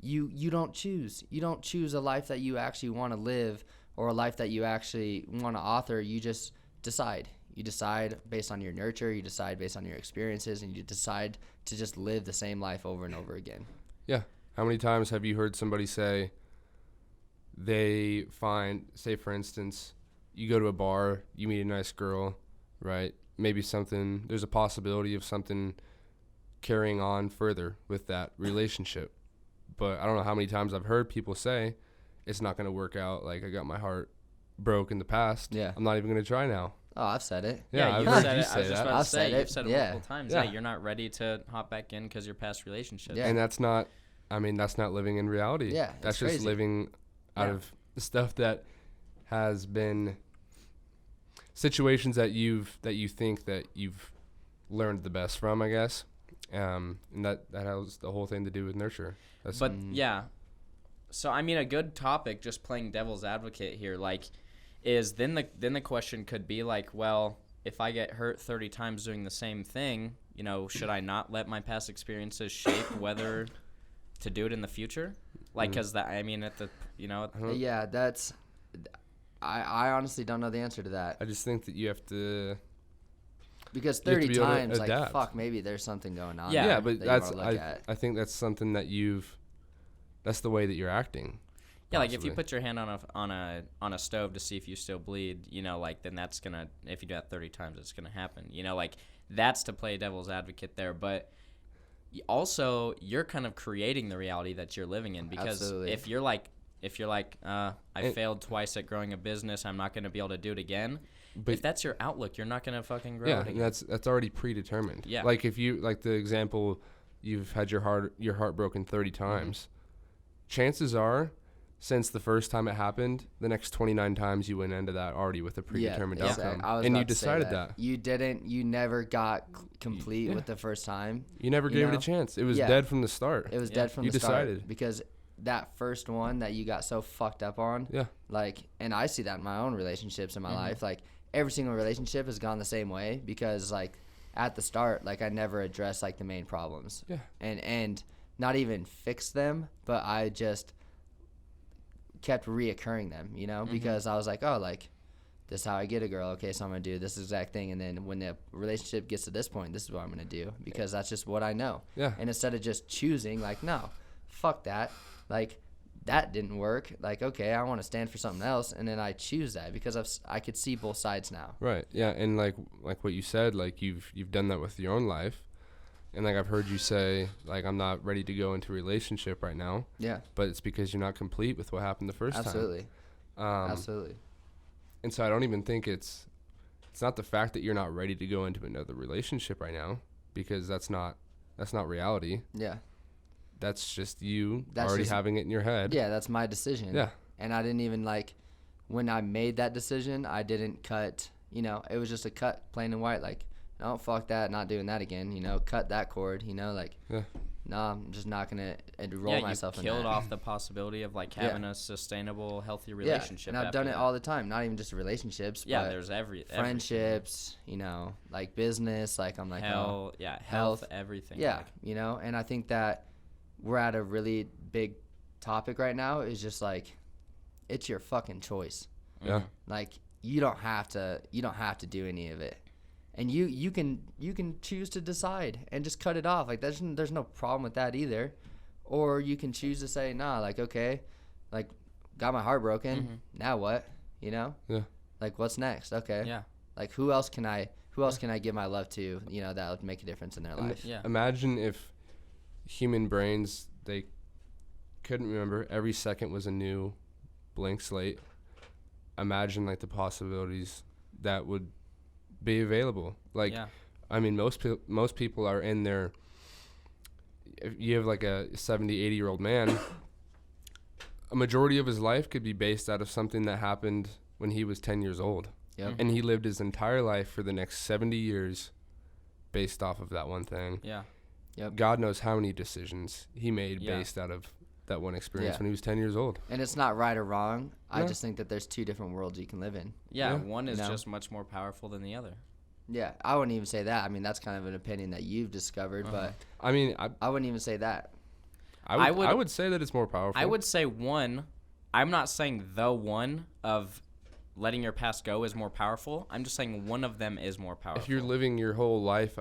you don't choose. You don't choose a life that you actually want to live or a life that you actually want to author. You just decide. You decide based on your nurture, you decide based on your experiences, and you decide to just live the same life over and over again. Yeah. How many times have you heard somebody say they say for instance, you go to a bar, you meet a nice girl, right? Maybe there's a possibility of something carrying on further with that relationship. But I don't know how many times I've heard people say it's not going to work out. Like, I got my heart broke in the past. Yeah. I'm not even going to try now. Oh, I've said it. Yeah, I've you've heard said you it. I say was just that. about to I've say, said you've it. said it Yeah. multiple times. Yeah. Yeah, you're not ready to hop back in because your past relationships. Yeah. And that's not living in reality. Yeah, That's it's just crazy. living out Yeah. of the stuff that has been situations that you think that you've learned the best from, I guess. And that has the whole thing to do with nurture. But yeah, so I mean, a good topic, just playing devil's advocate here, like, is then the question could be like, well, if I get hurt 30 times doing the same thing, should I not let my past experiences shape whether to do it in the future? Like, because Yeah, that's. I honestly don't know the answer to that I just think that you have to. because You have to 30 be able to times, like, adapt. fuck, maybe there's something going on. Yeah, there Yeah, but that that's you wanna look at. I think that's something that that's the way that you're acting. Yeah, like if you possibly. put your hand on a stove to see if you still bleed, like then that's gonna, if you do that 30 times, it's gonna happen. Like that's to play devil's advocate there, but also you're kind of creating the reality that you're living in because Absolutely. if you're like I failed twice at growing a business, I'm not gonna be able to do it again. But If that's your outlook, you're not gonna fucking grow yeah, it again. that's already predetermined. Yeah. Like if you like the example, you've had your heart broken 30 times. Chances are, since the first time it happened, the next 29 times you went into that already with a predetermined exactly. outcome, I was and about you to say decided that. You never got complete with the first time. You never gave it know? a chance. It was Yeah. dead from the start. It was Yeah. dead from You the start decided. because that first one that you got so fucked up on, Yeah. like, and I see that in my own relationships in my life, like every single relationship has gone the same way because like at the start, like I never addressed like the main problems Yeah. and not even fixed them, but I just kept reoccurring them, because I was like, oh, like this is how I get a girl. Okay, so I'm going to do this exact thing. And then when the relationship gets to this point, this is what I'm going to do because that's just what I know. Yeah. And instead of just choosing like, no, fuck that. Like that didn't work. Like, okay, I want to stand for something else. And then I choose that because I could see both sides now. Right. Yeah. And like what you said, like you've done that with your own life. And like I've heard you say, like, I'm not ready to go into a relationship right now. Yeah. But it's because you're not complete with what happened the first Absolutely. time. Absolutely. And so I don't even think it's not the fact that you're not ready to go into another relationship right now, because that's not reality. Yeah. That's just you That's already just- having it in your head. Yeah, that's my decision. Yeah. And I didn't even like when I made that decision, I didn't cut, it was just a cut, plain and white, like, no, fuck that, not doing that again, cut that cord, like, Yeah. no, I'm just not going to enroll myself in you that. killed off the possibility of like having a sustainable, healthy Yeah, relationship. and I've after done it that. all the time, not even just relationships, Yeah, but there's friendships, like business, like I'm like, health, health, everything. yeah, like, and I think that we're at a really big topic right now is just like, it's your fucking choice. Yeah. Like you don't have to do any of it, and you can choose to decide and just cut it off. Like there's no problem with that either, or you can choose to say nah. Like okay, like got my heart broken. Now what? Yeah. Like what's next? Okay. Yeah. Like who else can I give my love to? That would make a difference in their life. Yeah. Imagine if human brains couldn't remember, every second was a new blank slate. Imagine like the possibilities that would be available. Like, Yeah. I mean, most people are in their. If you have like a 70, 80-year-old man, a majority of his life could be based out of something that happened when he was 10 years old. Yep. And he lived his entire life for the next 70 years based off of that one thing. Yeah. Yep. God knows how many decisions he made Yeah. based out of that one experience Yeah. when he was 10 years old. And it's not right or wrong. I No. just think that there's two different worlds you can live in. Yeah. Yeah. One is No. just much more powerful than the other. Yeah, I wouldn't even say that. I mean, that's kind of an opinion that you've discovered, but I mean, I wouldn't even say that. I would say that it's more powerful. I would say one. I'm not saying the one of letting your past go is more powerful. I'm just saying one of them is more powerful. If you're living your whole life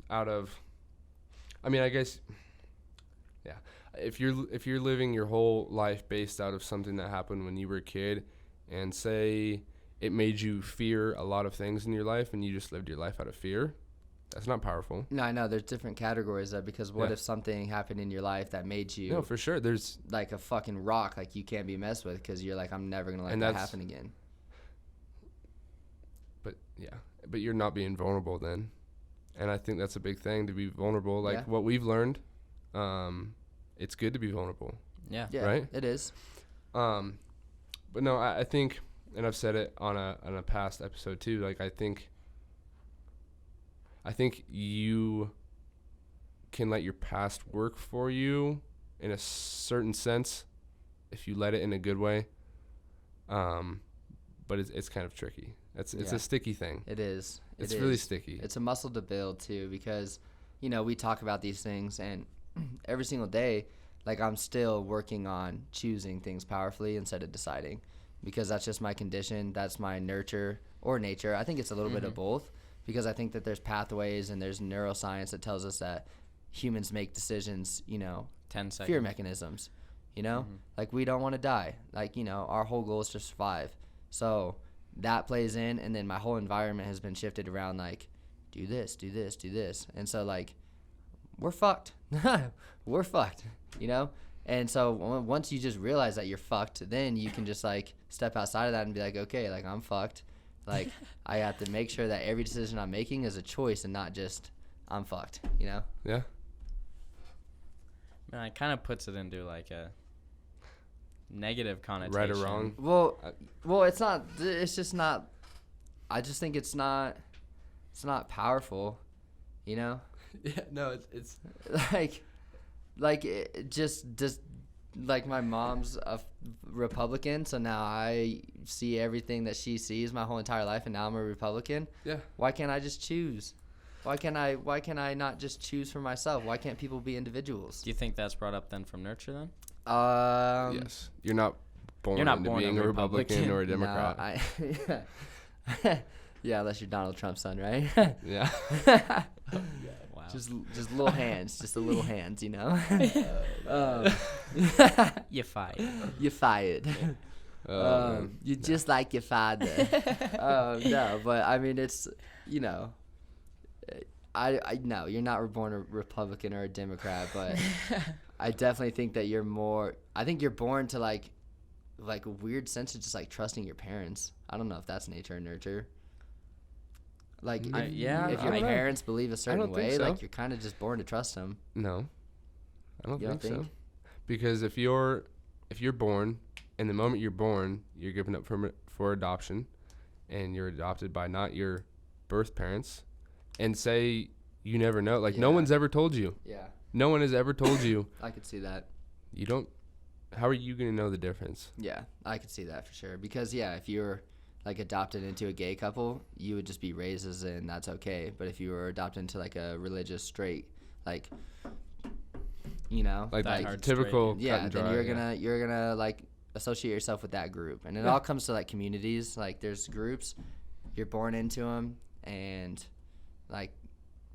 out of, I mean, I guess, yeah. If you're living your whole life based out of something that happened when you were a kid, and say it made you fear a lot of things in your life, and you just lived your life out of fear, that's not powerful. No, I know there's different categories of, because what Yeah. if something happened in your life that made you No, for sure. There's like a fucking rock, like you can't be messed with because you're like, I'm never gonna let And that that's- happen again. but you're not being vulnerable then, and I think that's a big thing, to be vulnerable. Like Yeah. what we've learned, it's good to be vulnerable. yeah. Yeah, Right? it is. But no, I think, and I've said it on a past episode too. Like I think you can let your past work for you in a certain sense if you let it in a good way. But it's kind of tricky. It's Yeah. a sticky thing. It is. It's It really is. sticky. It's a muscle to build too, because we talk about these things, and every single day, like I'm still working on choosing things powerfully instead of deciding, because that's just my condition. That's my nurture or nature. I think it's a little bit of both, because I think that there's pathways and there's neuroscience that tells us that humans make decisions, 10 seconds. fear mechanisms, like we don't want to die. Like, our whole goal is to survive. So that plays in, and then my whole environment has been shifted around like, do this, do this, do this. And so like, we're fucked. We're fucked, And so once you just realize that you're fucked, then you can just like step outside of that and be like, okay, like I'm fucked. Like I have to make sure that every decision I'm making is a choice and not just I'm fucked, Yeah. Man, it kind of puts it into like a negative connotation. Right or wrong. Well, it's not. It's just not. I just think it's not. It's not powerful, Yeah. No, it's like it just like my mom's a Republican, so now I see everything that she sees my whole entire life, and now I'm a Republican. yeah. Why can't I just choose? Why can I not just choose for myself? Why can't people be individuals? Do you think that's brought up then from nurture then? Yes. You're not born You're not into born being a a Republican or a No, Democrat. yeah, unless you're Donald Trump's son, right? Yeah. Wow. just little hands, just the little hands, You fight. You're fired. Man. You're just like your father. No, but I mean, it's, I no, you're not born a Republican or a Democrat, but I definitely think that I think you're born to like a weird sense of just like trusting your parents. I don't know if that's nature or nurture. Like, if your I don't know. parents believe a certain don't think way, so. like you're kind of just born to trust them. No. I don't You don't think so. think? Because if you're born, and the moment you're born, you're given up for adoption, and you're adopted by not your birth parents, and say you never know, like no Yeah. one's ever told you. Yeah, No one has ever told you. I could see that. You don't. How are you going to know the difference? Yeah, I could see that for sure. Because if you're like adopted into a gay couple, you would just be raised as in that's okay. But if you were adopted into like a religious straight, like, Like That the hard typical cut yeah, and then dry, you're gonna like associate yourself with that group. And it Yeah. all comes to like communities. Like there's groups, you're born into them, and like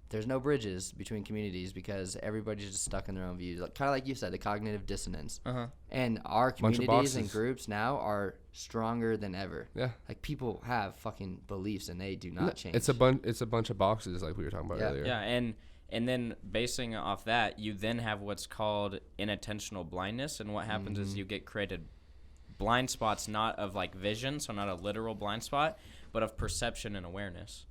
there's no bridges between communities because everybody's just stuck in their own views. Like, kind of like you said, the cognitive dissonance. Uh-huh. And our Bunch of communities and boxes. groups now are stronger than ever. Yeah. Like people have fucking beliefs and they do not change. It's a bunch of boxes like we were talking about Yeah. earlier. Yeah, and And then basing off that, you then have what's called inattentional blindness. And what happens is you get created blind spots, not of like vision, so not a literal blind spot, but of perception and awareness.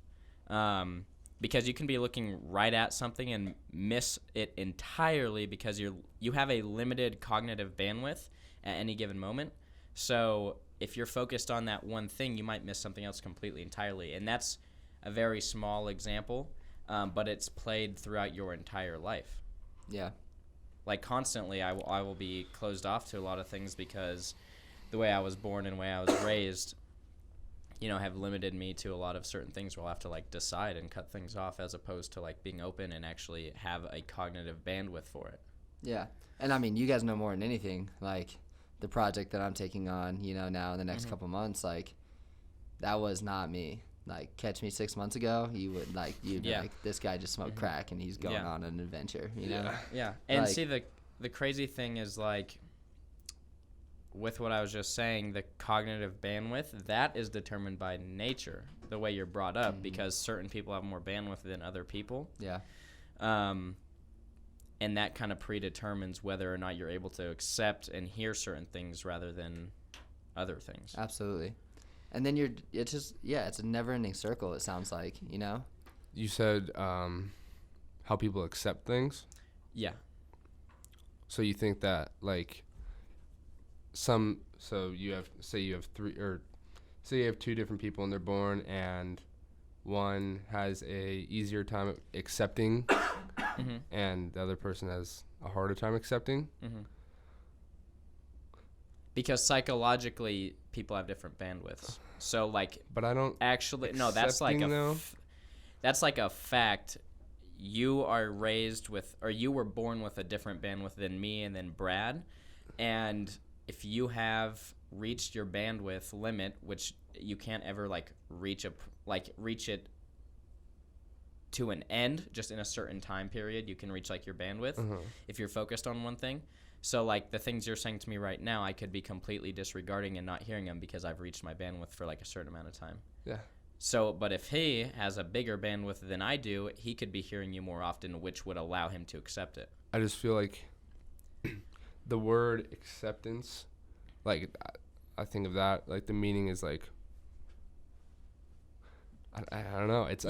Because you can be looking right at something and miss it entirely because you have a limited cognitive bandwidth at any given moment. So if you're focused on that one thing, you might miss something else completely entirely. And that's a very small example, but it's played throughout your entire life. Yeah. Like constantly, I will be closed off to a lot of things because the way I was born and the way I was raised, have limited me to a lot of certain things where I'll have to like decide and cut things off as opposed to like being open and actually have a cognitive bandwidth for it. Yeah. And I mean, you guys know more than anything, like the project that I'm taking on, now in the next couple months, like that was not me. Like catch me 6 months ago, you would like, you'd be like, this guy just smoked crack and he's going on an adventure, know? Yeah. And like, see, the crazy thing is like, with what I was just saying, the cognitive bandwidth, that is determined by nature, the way you're brought up, because certain people have more bandwidth than other people. Yeah. And that kind of predetermines whether or not you're able to accept and hear certain things rather than other things. Absolutely. And then it's a never-ending circle, it sounds like, You said how people accept things. Yeah. So you think that like say you have two different people and they're born and one has a easier time accepting and the other person has a harder time accepting. Because psychologically people have different bandwidths. So like, but I don't actually, no, that's like a fact. You are raised with, or you were born with a different bandwidth than me and then Brad. And if you have reached your bandwidth limit, which you can't ever like reach it to an end, just in a certain time period, you can reach like your bandwidth if you're focused on one thing. So like the things you're saying to me right now, I could be completely disregarding and not hearing them because I've reached my bandwidth for like a certain amount of time. Yeah. So, but if he has a bigger bandwidth than I do, he could be hearing you more often, which would allow him to accept it. I just feel like the word acceptance, like I think of that, like the meaning is like, I don't know. It's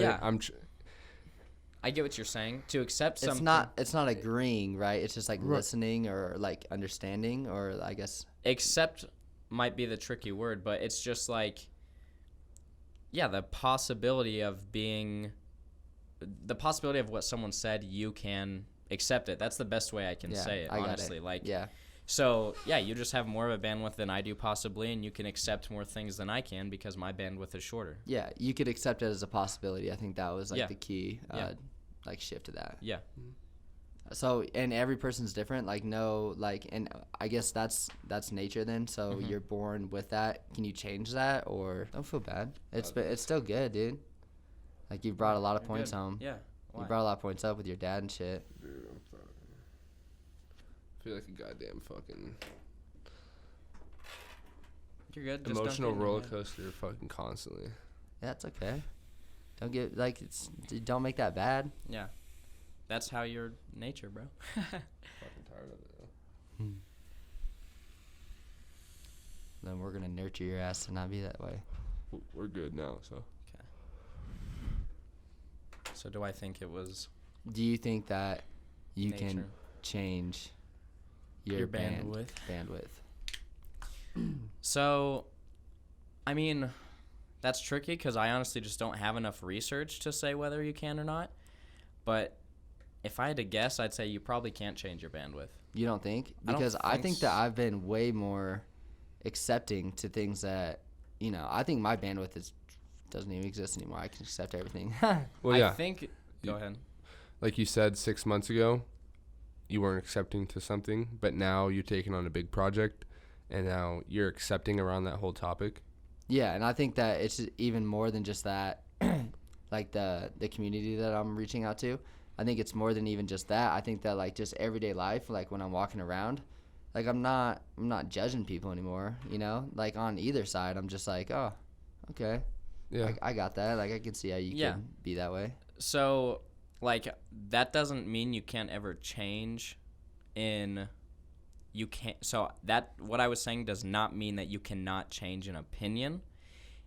I get what you're saying. To accept something, it's not agreeing, right? It's just like listening or like understanding, or I guess accept might be the tricky word, but it's just like, the possibility of what someone said, you can accept it. That's the best way I can say it, honestly. So, you just have more of a bandwidth than I do possibly, and you can accept more things than I can because my bandwidth is shorter. Yeah, you could accept it as a possibility. I think that was like the key like shift to that. Yeah. So, and every person's different, and I guess that's nature then. So you're born with that. Can you change that, or don't feel bad? It's still good, dude. Like you brought a lot of points home. Yeah. Why? You brought a lot of points up with your dad and shit. Dude, I'm sorry. I feel like a goddamn fucking You're good. Just emotional roller coaster fucking constantly. Yeah, it's okay. Don't get don't make that bad. Yeah. That's how your nature, bro. Fucking tired of it though. Then we're gonna nurture your ass to not be that way. We're good now, so. Okay. So do I think it was? Do you think that you nature. can change your bandwidth? So, I mean, that's tricky because I honestly just don't have enough research to say whether you can or not. But if I had to guess, I'd say you probably can't change your bandwidth. You don't think? Because I think that I've been way more accepting to things that, I think my bandwidth doesn't even exist anymore. I can accept everything. Well, yeah. I think. Go ahead. Like you said, 6 months ago, you weren't accepting to something, but now you're taking on a big project, and now you're accepting around that whole topic. Yeah, and I think that it's even more than just that, like the community that I'm reaching out to. I think it's more than even just that. I think that like just everyday life, like when I'm walking around, like I'm not judging people anymore, like on either side. I'm just like, oh, okay. Yeah. I got that. Like I can see how you can be that way. So like, that doesn't mean you can't ever change you can't, so that, what I was saying does not mean that you cannot change an opinion.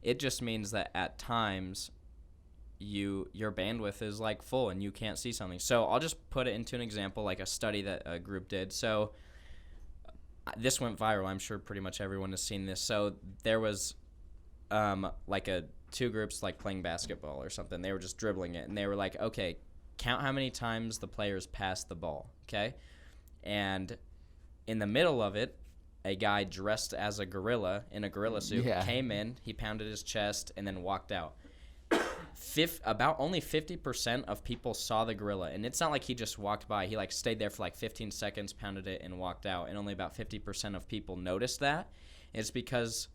It just means that at times your bandwidth is like full and you can't see something. So I'll just put it into an example, like a study that a group did. So this went viral. I'm sure pretty much everyone has seen this. So there was like two groups like playing basketball or something. They were just dribbling it, and they were like, okay, count how many times the players passed the ball, okay? And in the middle of it, a guy dressed as a gorilla in a gorilla suit came in, he pounded his chest, and then walked out. About only 50% of people saw the gorilla, and it's not like he just walked by. He like stayed there for like 15 seconds, pounded it, and walked out, and only about 50% of people noticed that. It's because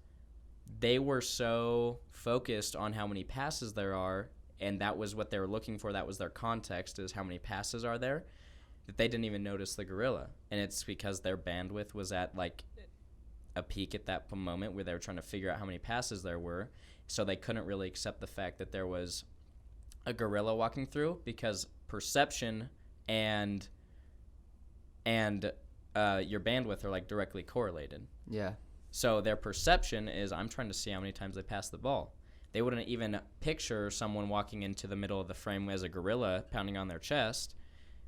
they were so focused on how many passes there are, and that was what they were looking for. That was their context, is how many passes are there, that they didn't even notice the gorilla. And it's because their bandwidth was at like a peak at that moment where they were trying to figure out how many passes there were. So they couldn't really accept the fact that there was a gorilla walking through, because perception and your bandwidth are like directly correlated. Yeah. So their perception is, I'm trying to see how many times they pass the ball. They wouldn't even picture someone walking into the middle of the frame as a gorilla pounding on their chest.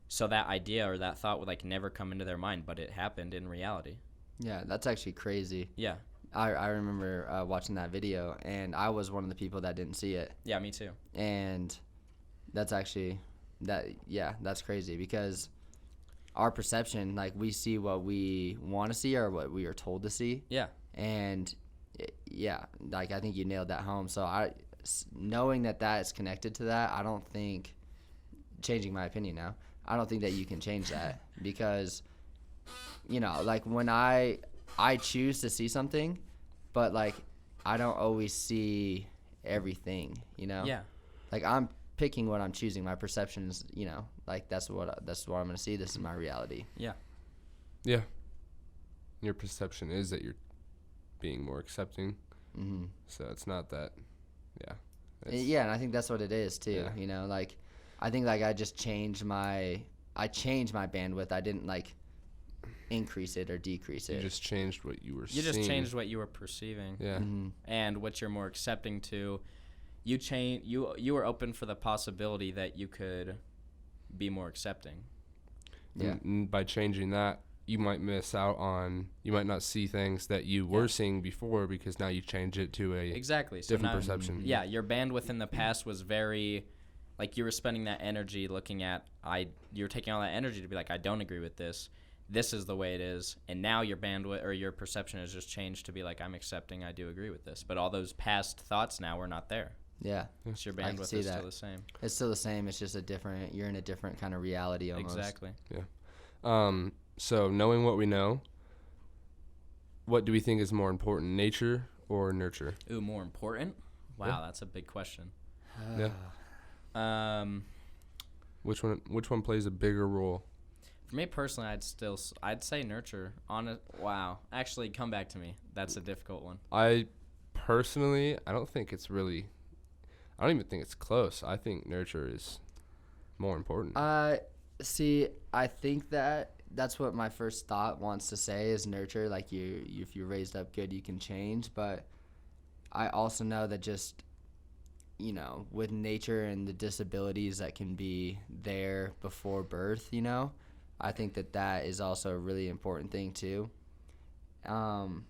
So that idea or that thought would like never come into their mind, but it happened in reality. Yeah, that's actually crazy. Yeah. I remember watching that video, and I was one of the people that didn't see it. Yeah, me too. And that's actually, that's crazy, because our perception, like, we see what we want to see or what we are told to see. Yeah. And, like, I think you nailed that home. So knowing that is connected to that, I don't think, changing my opinion now, I don't think that you can change that, because, like, when I choose to see something, but like I don't always see everything, Yeah. Like, I'm picking what I'm choosing. My perception is, like, that's what I'm going to see. This is my reality. Yeah. Yeah. Your perception is that you're being more accepting. Mm-hmm. So it's not that. Yeah. Yeah, and I think that's what it is too. Yeah. Like, I think like I changed my bandwidth. I didn't like increase it or decrease it. You just changed what you were You seeing. just changed what you were perceiving. Yeah. Mm-hmm. And what you're more accepting to. You were open for the possibility that you could be more accepting. Yeah. And by changing that, you might miss out on, you might not see things that you were seeing before, because now you change it to a Exactly. different perception. Yeah, your bandwidth in the past was very, like, you were spending that energy looking at, you were taking all that energy to be like, I don't agree with this. This is the way it is. And now your bandwidth or your perception has just changed to be like, I'm accepting, I do agree with this. But all those past thoughts now are not there. Yeah. So your bandwidth is still the same. It's still the same. It's just you're in a different kind of reality almost. Exactly. Yeah. So knowing what we know, what do we think is more important, nature or nurture? Ooh, more important? Wow, that's a big question. Yeah. Which one plays a bigger role? For me personally, I'd say nurture. Wow. Actually, come back to me. That's a difficult one. I personally, I don't even think it's close. I think nurture is more important. See, I think that's what my first thought wants to say is nurture. Like, if you're raised up good, you can change. But I also know that just, with nature and the disabilities that can be there before birth, I think that is also a really important thing too. CJ,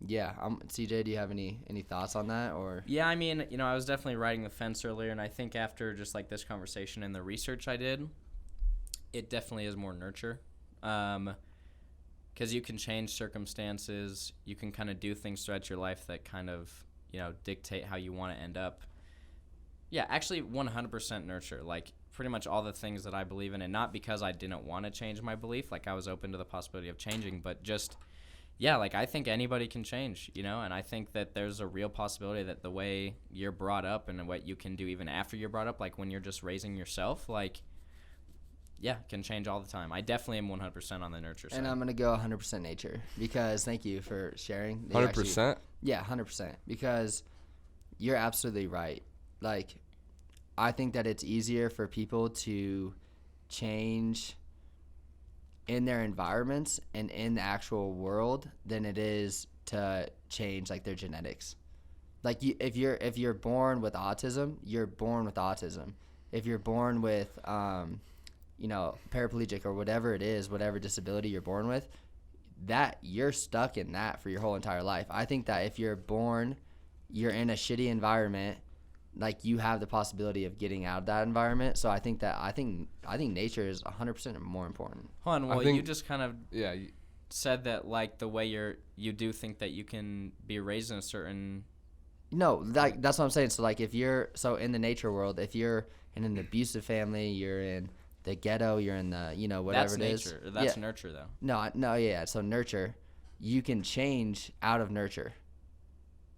do you have any thoughts on that, or? Yeah, I mean, I was definitely riding the fence earlier, and I think after just like this conversation and the research I did, it definitely is more nurture. Because you can change circumstances, you can kind of do things throughout your life that kind of, dictate how you want to end up. Yeah, actually 100% nurture. Like, pretty much all the things that I believe in, and not because I didn't want to change my belief, like I was open to the possibility of changing, but just, yeah, like I think anybody can change, and I think that there's a real possibility that the way you're brought up and what you can do even after you're brought up, like when you're just raising yourself, like, yeah, can change all the time. I definitely am 100% on the nurture side. And I'm going to go 100% nature, because thank you for sharing. 100%? Yeah, 100%, because you're absolutely right. Like, I think that it's easier for people to change in their environments and in the actual world than it is to change like their genetics. Like if you're born with autism, you're born with autism. If you're born with paraplegic or whatever it is, whatever disability you're born with, that you're stuck in that for your whole entire life. I think that if you're born, you're in a shitty environment, like you have the possibility of getting out of that environment. So I think nature is 100% more important. Hold on, well, you just kind of Yeah. said that like the way you do think that you can be raised in a certain. No, like that's what I'm saying. So like if you're in the nature world, if you're in an abusive family, you're in the ghetto, you're in the whatever it is. That's nature. That's nurture though. No, yeah. So nurture, you can change out of nurture.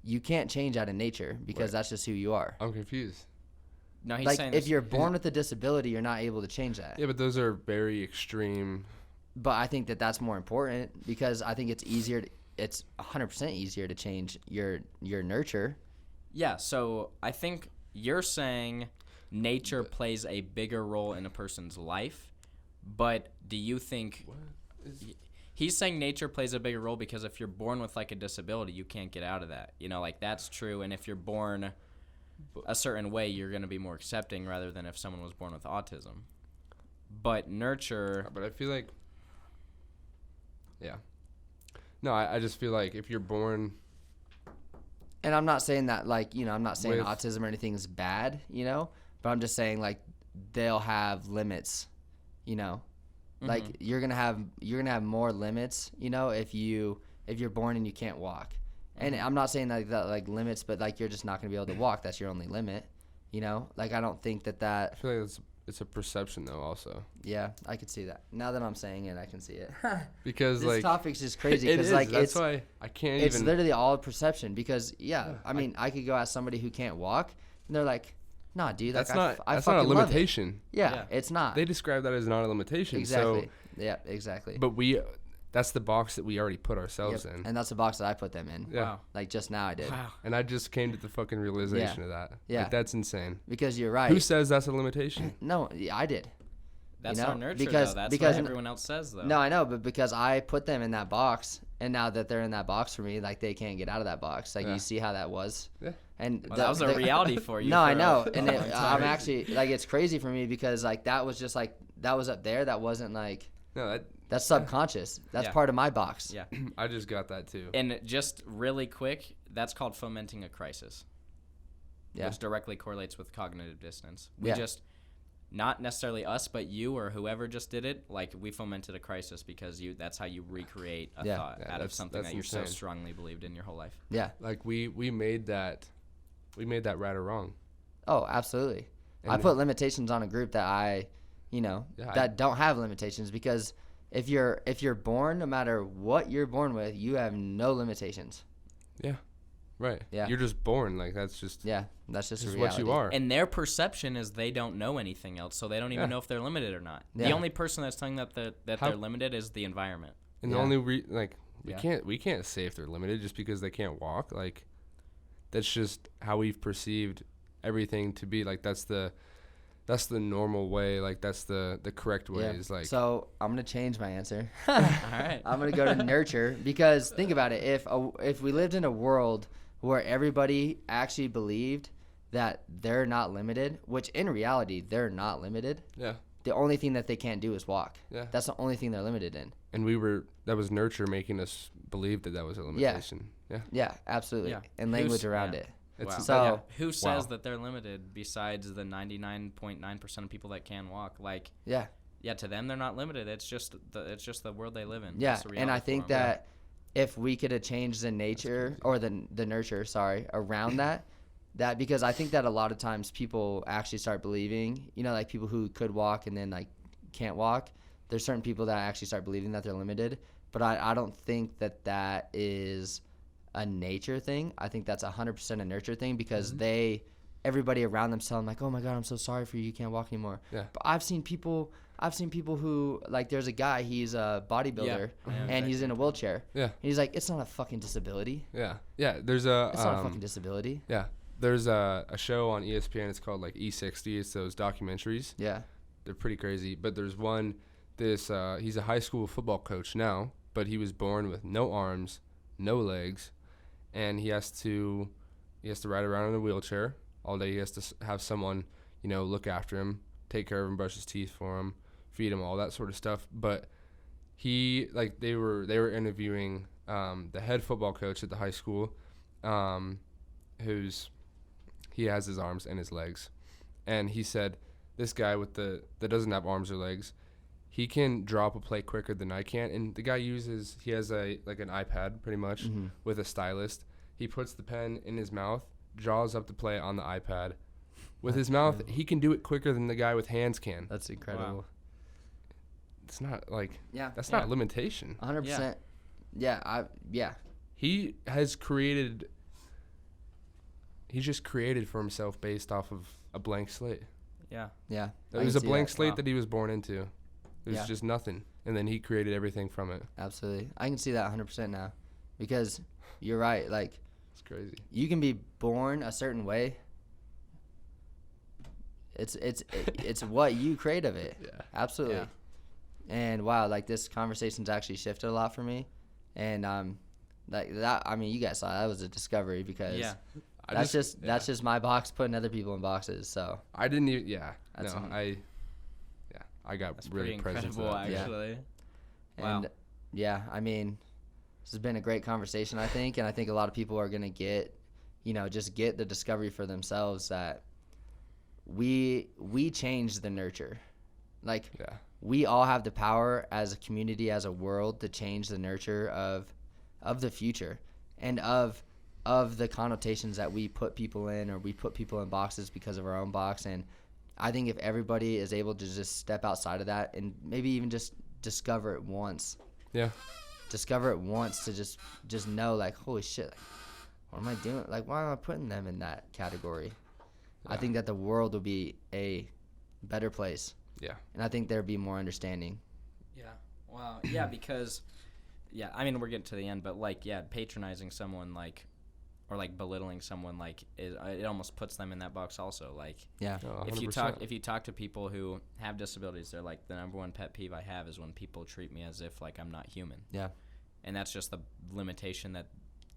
You can't change out of nature because that's just who you are. I'm confused. No, he's like saying if you're born with a disability, you're not able to change that. Yeah, but those are very extreme. But I think that that's more important because I think it's easier. It's 100% easier to change your nurture. Yeah, so I think you're saying nature plays a bigger role in a person's life, but do you think he's saying nature plays a bigger role because if you're born with like a disability, you can't get out of that. Like that's true, and if you're born a certain way, you're going to be more accepting rather than if someone was born with autism. But nurture. But I feel like, yeah. No, I just feel like if you're born. And I'm not saying that I'm not saying With- autism or anything is bad, but I'm just saying like they'll have limits, like you're gonna have more limits, if you're born and you can't walk. And I'm not saying that like limits, but like you're just not gonna be able to walk. That's your only limit, Like I don't think that. I feel like it's a perception though, also. Yeah, I could see that. Now that I'm saying it, I can see it. Because This topic's just crazy it because is. like That's why I can't it's even. literally all perception because I mean I could go ask somebody who can't walk and they're like, nah, dude, like, That's not. I That's not a fucking love it. limitation. Yeah, it's not. They describe that as not a limitation. Exactly. So, Yeah, exactly. but that's the box that we already put ourselves Yep. in. And that's the box that I put them in. Yeah. Wow. Like just now I did. Wow. And I just came to the fucking realization of that. Yeah. Like, that's insane. Because you're right. Who says that's a limitation? No, yeah, I did. That's You know, not nurture, because- though. That's because- what everyone else says, though. No, I know, but because I put them in that box, and now that they're in that box for me, like they can't get out of that box. Like Yeah. you see how that was. Yeah. And Well, that was a reality for you. No, I for know, a and long I'm time. actually like it's crazy for me because like that was just like that was up there. That wasn't like No, that's subconscious. That's Yeah. part of my box. Yeah. I just got that too. And just really quick, that's called fomenting a crisis, Yeah. which directly correlates with cognitive dissonance. Yeah. Not necessarily us, but you or whoever just did it, like we fomented a crisis because that's how you recreate a Yeah. thought Yeah, out of that's- something that's that you're so insane. strongly believed in your whole life. Yeah. Like we made that right or wrong. Oh, absolutely. I And- put limitations on a group that Yeah, that don't have limitations because if you're born, no matter what you're born with, you have no limitations. Yeah. Right. Yeah. You're just born. Like that's just. Yeah, that's just This a is what reality. you are. And their perception is they don't know anything else, so they don't even Yeah. know if they're limited or not. Yeah. The only person that's telling that How- they're limited is the environment. And Yeah. the only we Yeah. can't say if they're limited just because they can't walk. Like that's just how we've perceived everything to be. Like that's the normal way. Like that's the correct way. Yeah. Is like So I'm gonna change my answer. All right. I'm gonna go to nurture because think about it. If we lived in a world where everybody actually believed that they're not limited, which in reality they're not limited. yeah. The only thing that they can't do is walk. Yeah. That's the only thing they're limited in. And that was nurture making us believe that was a limitation. Yeah. Yeah, absolutely. Yeah. And language Who's- around yeah. it. It's- Wow. So- Yeah. Who says Wow. that they're limited besides the 99.9% of people that can walk? Like, Yeah. yeah, to them they're not limited. It's just the world they live in. Yeah, It's the and I reality think for 'em. that if we could have changed the nature or the nurture, around that because I think that a lot of times people actually start believing, like people who could walk and then like can't walk. There's certain people that actually start believing that they're limited, but I don't think that is a nature thing. I think that's 100% a nurture thing because everybody around them tell them like, oh my God, I'm so sorry for you. You can't walk anymore. Yeah. But I've seen people who like there's a guy, he's a bodybuilder and he's in a wheelchair. Yeah. And he's like, it's not a fucking disability. Yeah. Yeah. There's a. It's not a fucking disability. Yeah. There's a show on ESPN. It's called like E60. It's those documentaries. Yeah. They're pretty crazy. But there's one. He's a high school football coach now, but he was born with no arms, no legs, and he has to ride around in a wheelchair all day. He has to have someone, look after him, take care of him, brush his teeth for him, feed him, all that sort of stuff. But they were interviewing the head football coach at the high school, he has his arms and his legs, and he said this guy that doesn't have arms or legs, he can drop a play quicker than I can. And the guy he has an iPad pretty much with a stylus. He puts the pen in his mouth, draws up the play on the iPad. With his mouth, incredible. He can do it quicker than the guy with hands can. That's incredible. Wow. It's not that's not a limitation. 100%. Yeah. He just created for himself based off of a blank slate. Yeah. Yeah. It was a blank slate that he was born into. It was just nothing. And then he created everything from it. Absolutely. I can see that 100% now. Because you're right. Like, it's crazy. You can be born a certain way. It's what you create of it. Yeah. Absolutely. Yeah. And wow, like this conversation's actually shifted a lot for me. And like that, I mean, you guys saw that was a discovery because that's just my box putting other people in boxes. So I didn't even I got that's really present to that. Actually. Yeah. And I mean, this has been a great conversation, I think, and I think a lot of people are gonna get the discovery for themselves that we change the nurture. Like we all have the power as a community, as a world, to change the nurture of the future and of the connotations that we put people in, or we put people in boxes because of our own box. And I think if everybody is able to just step outside of that and maybe even just discover it once. Yeah. Discover it once to just know, like, holy shit, like, what am I doing? Like, why am I putting them in that category? Yeah. I think that the world will be a better place. Yeah. And I think there'd be more understanding. Yeah. Wow. Yeah, because, I mean, we're getting to the end, but, like, patronizing someone, like, or, like, belittling someone, like, it almost puts them in that box also. Like, if you talk to people who have disabilities, they're like, the number one pet peeve I have is when people treat me as if, like, I'm not human. Yeah. And that's just the limitation that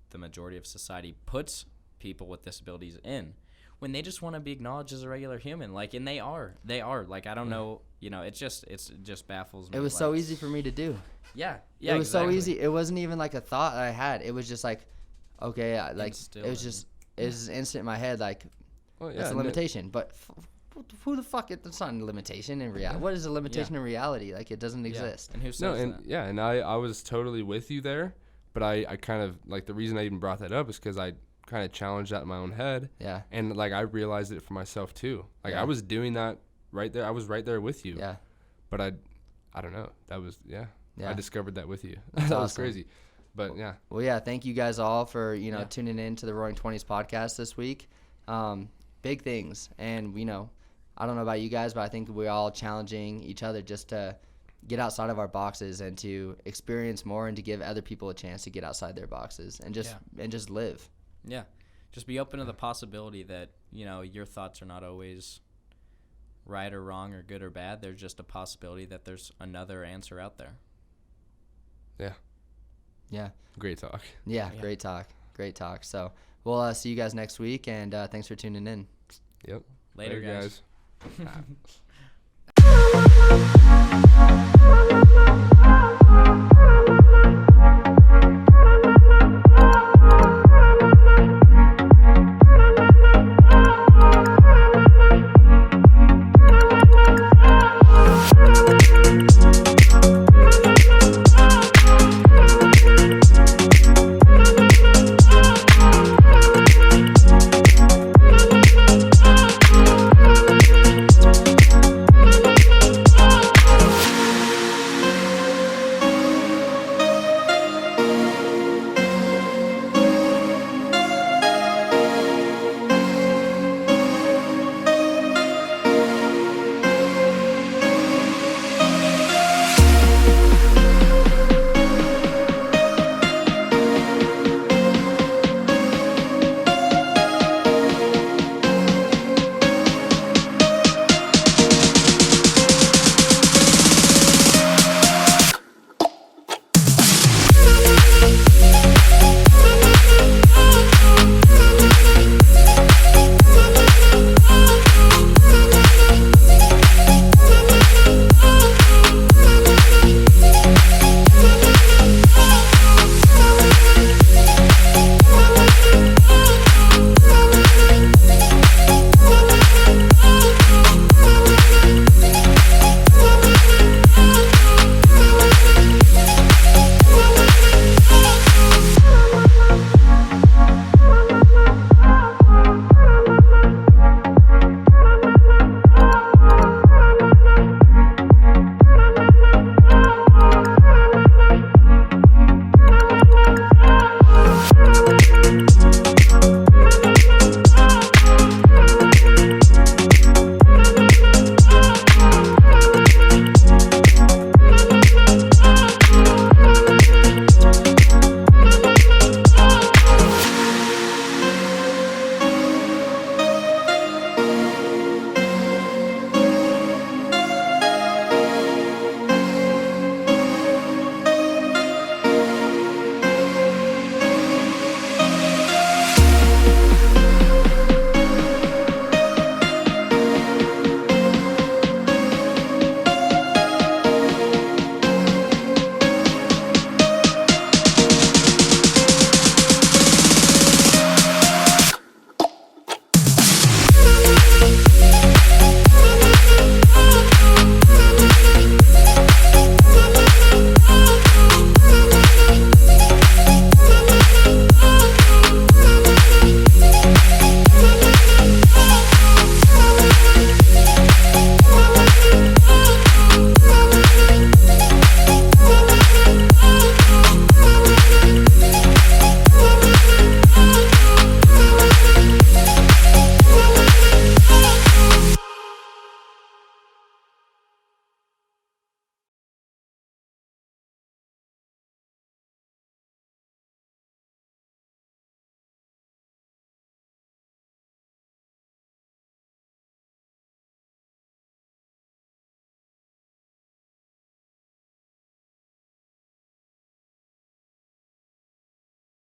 the majority of society puts people with disabilities in, when they just want to be acknowledged as a regular human. Like, and they are. Like, I don't know, it just baffles me. It was so easy for me to do. Yeah. It was so easy. It wasn't even like a thought I had. It was just like, okay, like, it was just instant in my head, like, it's a limitation. But who the fuck, it's not a limitation in reality. What is a limitation in reality? Like, it doesn't exist. And who says that? Yeah, and I was totally with you there, but I kind of, like, the reason I even brought that up is because I kind of challenged that in my own head. Yeah. And, like, I realized it for myself too. Like, I was doing that right there. I was right there with you. Yeah. But I don't know. That was I discovered that with you. That awesome. was crazy. But yeah. Well, thank you guys all for tuning in to the Roaring 20s podcast this week. Big things, and I don't know about you guys, but I think we're all challenging each other just to get outside of our boxes and to experience more, and to give other people a chance to get outside their boxes and just live. Yeah. Just be open to the possibility that, your thoughts are not always right or wrong or good or bad. There's just a possibility that there's another answer out there. Yeah. Yeah. Great talk. Yeah. Great talk. So we'll see you guys next week, and thanks for tuning in. Yep. Later guys.